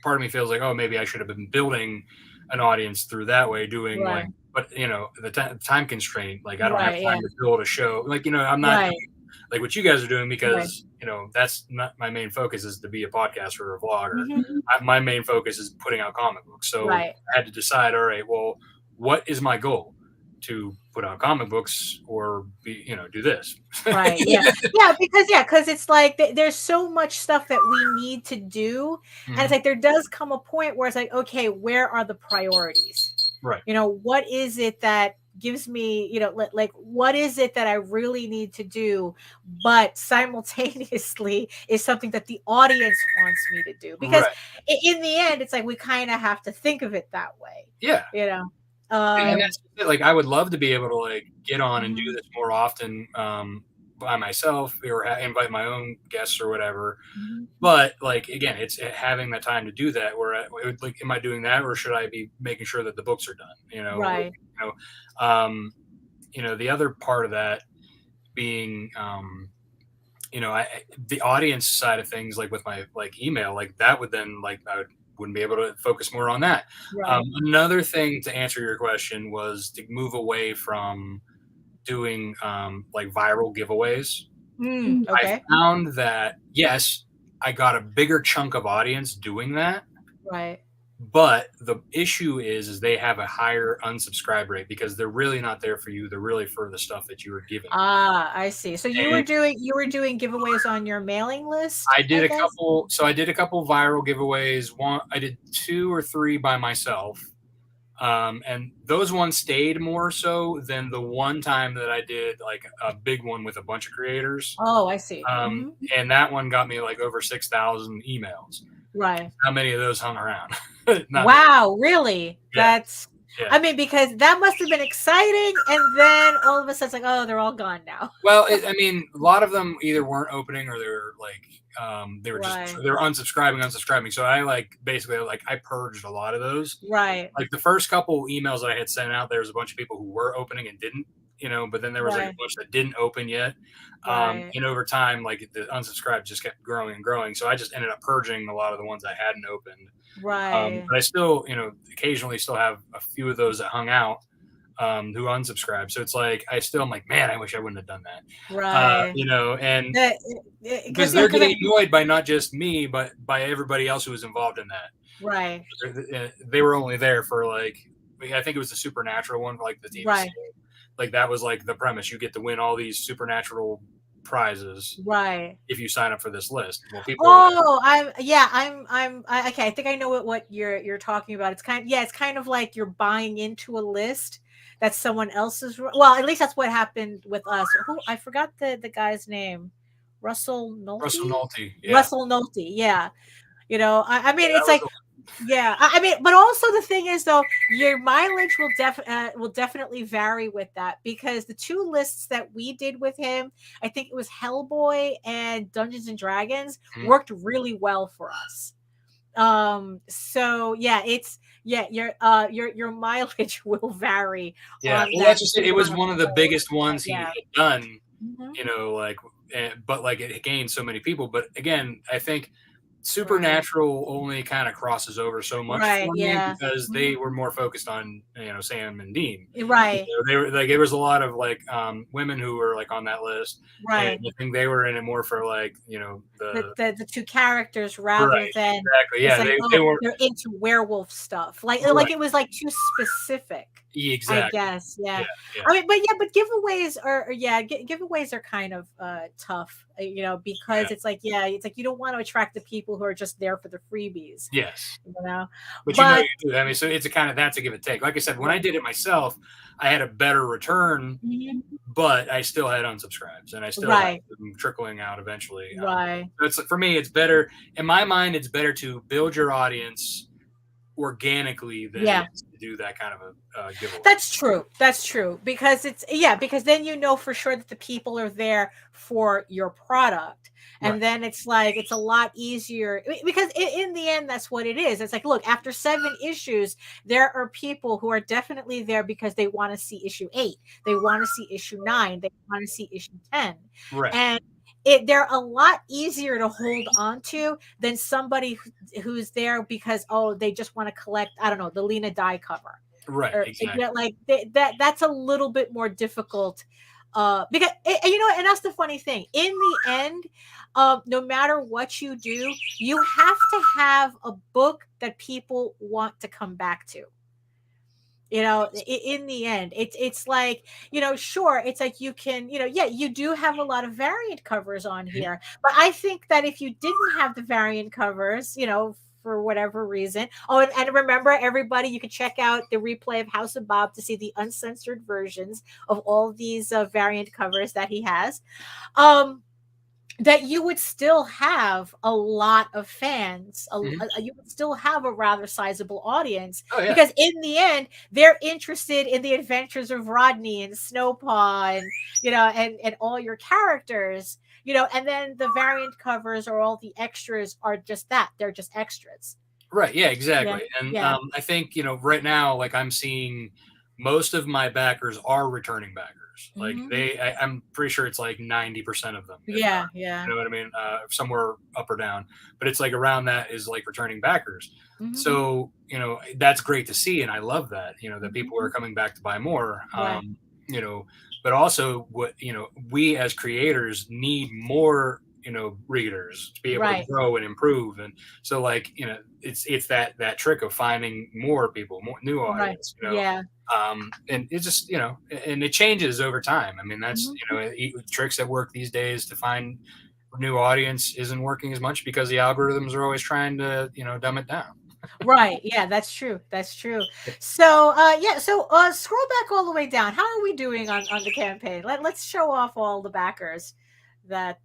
part of me feels like, oh, maybe I should have been building an audience through that way, doing like, but the time constraint, like I don't have time to build a show. Like, I'm not like what you guys are doing, because that's not my main focus, is to be a podcaster or a vlogger. My main focus is putting out comic books. So I had to decide, all right, well, what is my goal? To put out comic books or do this. Because it's like there's so much stuff that we need to do, and it's like there does come a point where it's like, okay, where are the priorities? Right. What is it that gives me, like what is it that I really need to do, but simultaneously is something that the audience wants me to do? Because in the end, it's like we kind of have to think of it that way. Yeah. And that's like, I would love to be able to like get on and do this more often by myself, or invite my own guests or whatever. But like, again, it's having the time to do that, where like, am I doing that, or should I be making sure that the books are done? The other part of that being, the audience side of things, like with my like email, like that would then like I wouldn't be able to focus more on that. Another thing to answer your question was to move away from doing like viral giveaways. I found that yes, I got a bigger chunk of audience doing that. But the issue is they have a higher unsubscribe rate, because they're really not there for you. They're really for the stuff that you were giving. I see. So you were doing giveaways on your mailing list? I did a couple. So I did a couple viral giveaways. I did 2 or 3 by myself. And those ones stayed more so than the one time that I did like a big one with a bunch of creators. Oh, I see. And that one got me like over 6,000 emails. How many of those hung around? Wow, really? That's I mean, because that must have been exciting, and then all of a sudden it's like, oh, they're all gone now. Well, I mean, a lot of them either weren't opening, or they were like they were just they were unsubscribing. So I like basically like I purged a lot of those. Like the first couple emails that I had sent out, there was a bunch of people who were opening and didn't but then there was like a bunch that didn't open yet. And over time, like the unsubscribed just kept growing and growing. So I just ended up purging a lot of the ones I hadn't opened. But I still, occasionally still have a few of those that hung out who unsubscribed. So it's like I'm like, man, I wish I wouldn't have done that. And because they're getting annoyed by not just me, but by everybody else who was involved in that. Right. They were only there for like, I think it was the Supernatural one, like the TV. Right. Like that was like the premise. You get to win all these supernatural prizes, right, if you sign up for this list. Well, people okay, I think I know what you're talking about. It's kind of like you're buying into a list that someone else's. Well, at least that's what happened with us. I forgot the guy's name. Russell Nolte. Yeah. I mean, it's like, yeah, I mean, but also the thing is, though, your mileage will definitely vary with that, because the two lists that we did with him, I think it was Hellboy and Dungeons and Dragons, worked really well for us. So yeah, your mileage will vary. Yeah, well, that's just it. It was one of the biggest ones he had done. But like it gained so many people. But again, I think Supernatural only kind of crosses over so much for me because they were more focused on Sam and Dean. Right. They were like, there was a lot of like women who were like on that list. Right. And I think they were in it more for like the two characters rather than exactly. Yeah, like, they're into werewolf stuff. Like it was like too specific. Exactly. I guess. Yeah. I mean, but giveaways are kind of tough, because it's like you don't want to attract the people who are just there for the freebies. Yes. But you do. I mean, so it's that's a give and take. Like I said, when I did it myself, I had a better return, but I still had unsubscribes, and I still had them trickling out eventually. Right. So it's for me, it's better in my mind. It's better to build your audience organically than to do that kind of a giveaway. That's true because because then for sure that the people are there for your product, and then it's like it's a lot easier, because in the end that's what it is. It's like, look, after 7 issues there are people who are definitely there because they want to see issue 8, they want to see issue 9, they want to see issue 10, and they're a lot easier to hold on to than somebody who's there because they just want to collect, I don't know, the Lena Dye cover, exactly. Like that's a little bit more difficult, because and that's the funny thing. In the end, no matter what you do, you have to have a book that people want to come back to. In the end, it's like, sure, it's like you can, you do have a lot of variant covers on here, but I think that if you didn't have the variant covers, for whatever reason, and remember, everybody, you can check out the replay of House of Bob to see the uncensored versions of all these variant covers that he has, that you would still have a lot of fans. You would still have a rather sizable audience, because in the end, they're interested in the adventures of Rodney and Snowpaw and all your characters, and then the variant covers or all the extras are just that. They're just extras. Right. Yeah, exactly. And I think, right now, like I'm seeing most of my backers are returning backers. Like I'm pretty sure it's like 90% of them. Yeah. You know what I mean? Somewhere up or down, but it's like around that is like returning backers. So, that's great to see. And I love that, that people are coming back to buy more, but also we as creators need more, readers to be able to grow and improve. And so like, it's that trick of finding more people, more new audience, and it's just, and it changes over time. I mean, that's, tricks that work these days to find new audience isn't working as much because the algorithms are always trying to, dumb it down. Right. Yeah, that's true. So, scroll back all the way down. How are we doing on the campaign? Let's show off all the backers that,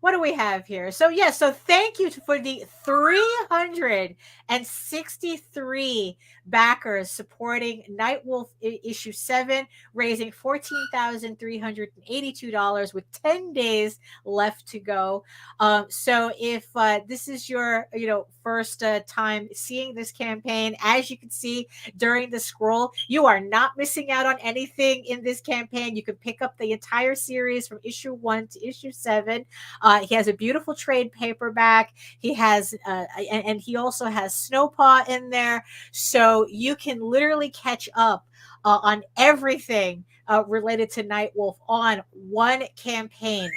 what do we have here? So yeah, so thank you for the 363 backers supporting Nightwolf issue 7, raising $14,382 with 10 days left to go. So if this is your first time seeing this campaign, as you can see during the scroll, you are not missing out on anything in this campaign. You can pick up the entire series from issue 1 to issue 7. He has a beautiful trade paperback. He has, and he also has Snowpaw in there. So you can literally catch up on everything related to Nightwolf on one campaign.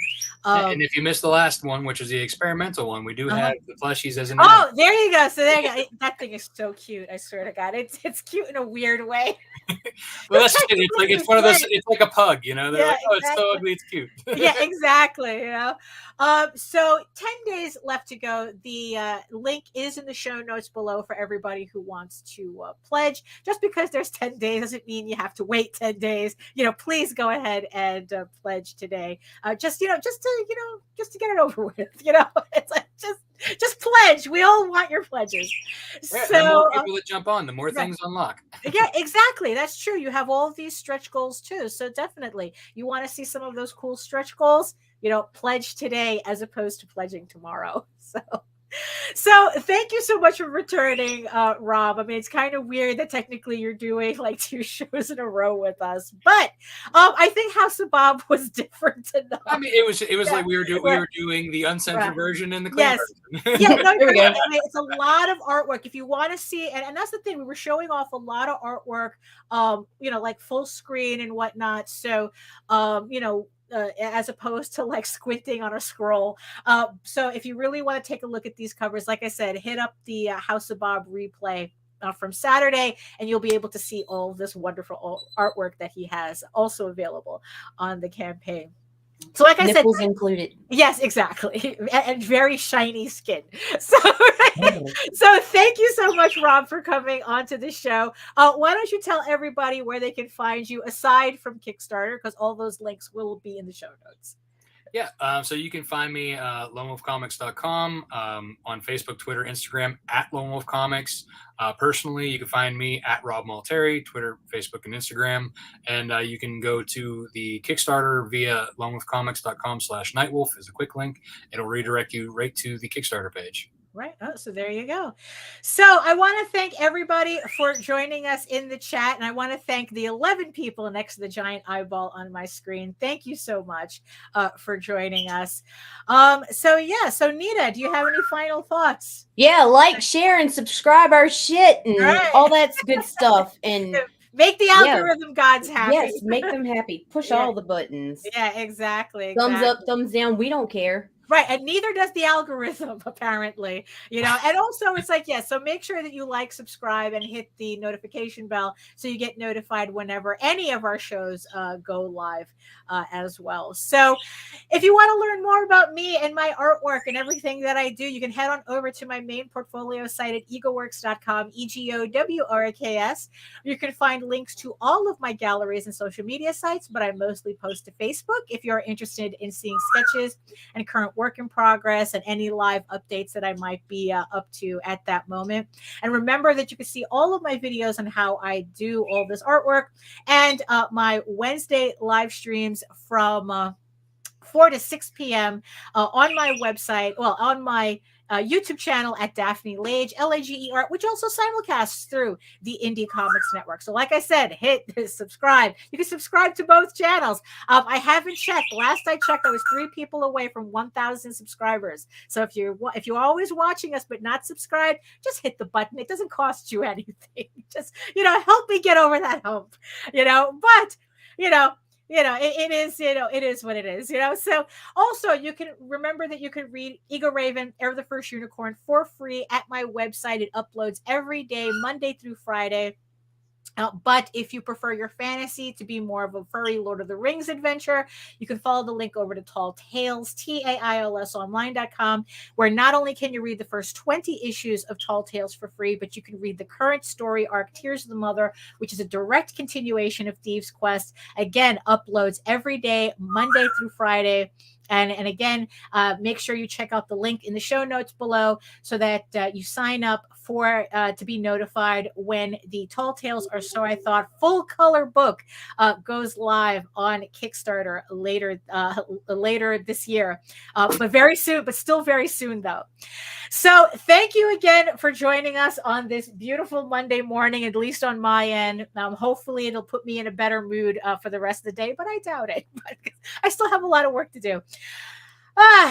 And if you missed the last one, which is the experimental one, we do have the plushies as an Oh, there you go. So there you go. That thing is so cute. I swear to God, it's cute in a weird way. Well, that's just, it's one of those. It's like a pug, They're like, oh, it's so ugly, it's cute. Yeah, exactly. So 10 days left to go. The link is in the show notes below for everybody who wants to pledge. Just because there's 10 days doesn't mean you have to wait 10 days. Please go ahead and pledge today. Just to get it over with. It's like just pledge. We all want your pledges. Yeah, so the more people that jump on, the more things unlock. Yeah, exactly. That's true. You have all of these stretch goals too. So definitely, you want to see some of those cool stretch goals, pledge today as opposed to pledging tomorrow. So thank you so much for returning, Rob. I mean, it's kind of weird that technically you're doing like 2 shows in a row with us, but I think House of Bob was different enough. I mean, it was like we were doing the uncensored version and the clean version. Yeah, no, there we go. I mean, it's a lot of artwork. If you want to see, and that's the thing, we were showing off a lot of artwork, like full screen and whatnot. So, as opposed to like squinting on a scroll. So if you really want to take a look at these covers, like I said, hit up the House of Bob replay from Saturday, and you'll be able to see all of this wonderful artwork that he has also available on the campaign. So like I said, nipples included. Yes, exactly. And very shiny skin. So thank you so much, Rob, for coming onto the show. Why don't you tell everybody where they can find you aside from Kickstarter, because all those links will be in the show notes. Yeah, so you can find me lonewolfcomics.com, on Facebook, Twitter, Instagram at lonewolfcomics. Personally, you can find me at Rob Malteri, Twitter, Facebook, and Instagram. And you can go to the Kickstarter via lonewolfcomics.com/Nightwolf is a quick link. It'll redirect you right to the Kickstarter page. Right. Oh, so there you go. So I want to thank everybody for joining us in the chat. And I want to thank the 11 people next to the giant eyeball on my screen. Thank you so much for joining us. So Nita, do you have any final thoughts? Yeah, like, share, and subscribe our shit and all that's good stuff. And make the algorithm gods happy. Yes, make them happy. Push all the buttons. Yeah, exactly. Thumbs up, thumbs down. We don't care. Right. And neither does the algorithm, apparently, and also it's like, so make sure that you like, subscribe, and hit the notification bell so you get notified whenever any of our shows go live as well. So if you want to learn more about me and my artwork and everything that I do, you can head on over to my main portfolio site at egoworks.com, EGOWRKS. You can find links to all of my galleries and social media sites, but I mostly post to Facebook if you're interested in seeing sketches and current work in progress and any live updates that I might be up to at that moment. And remember that you can see all of my videos on how I do all this artwork and my Wednesday live streams from 4 to 6 p.m. On my website, on my YouTube channel at Daphne Lage, Lager, which also simulcasts through the Indie Comics Network. So like I said, hit subscribe. You can subscribe to both channels. I haven't checked. Last I checked, I was 3 people away from 1,000 subscribers. So if you're always watching us but not subscribed, just hit the button. It doesn't cost you anything. Just, help me get over that hump, but, it is what it is, So also you can remember that you can read Ego Raven, Air the First Unicorn for free at my website. It uploads every day, Monday through Friday. But if you prefer your fantasy to be more of a furry Lord of the Rings adventure, you can follow the link over to Tall Tales, TAILSonline.com, where not only can you read the first 20 issues of Tall Tales for free, but you can read the current story arc, Tears of the Mother, which is a direct continuation of Thieves' Quest. Again, uploads every day, Monday through Friday. And again, make sure you check out the link in the show notes below so that you sign up for to be notified when the Tall Tales Or So I Thought full color book goes live on Kickstarter later this year, but very soon, but still very soon though. So thank you again for joining us on this beautiful Monday morning, at least on my end. Hopefully it'll put me in a better mood for the rest of the day, but I doubt it. But I still have a lot of work to do.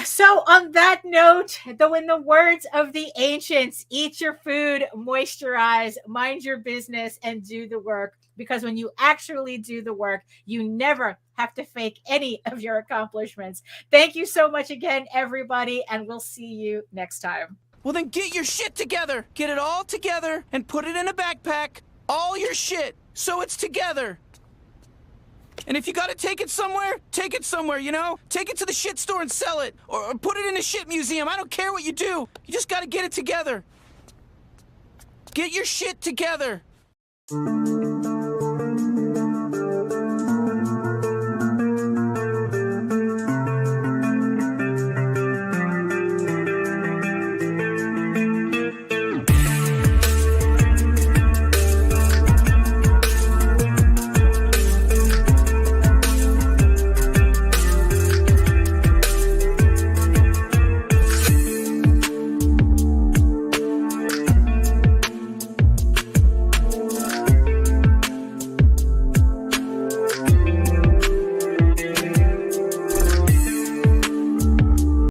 So on that note, though, in the words of the ancients, eat your food, moisturize, mind your business, and do the work. Because when you actually do the work, you never have to fake any of your accomplishments. Thank you so much again, everybody, and we'll see you next time. Well, then get your shit together. Get it all together and put it in a backpack. All your shit, so it's together. And if you gotta take it somewhere, you know? Take it to the shit store and sell it. Or put it in a shit museum. I don't care what you do. You just gotta get it together. Get your shit together.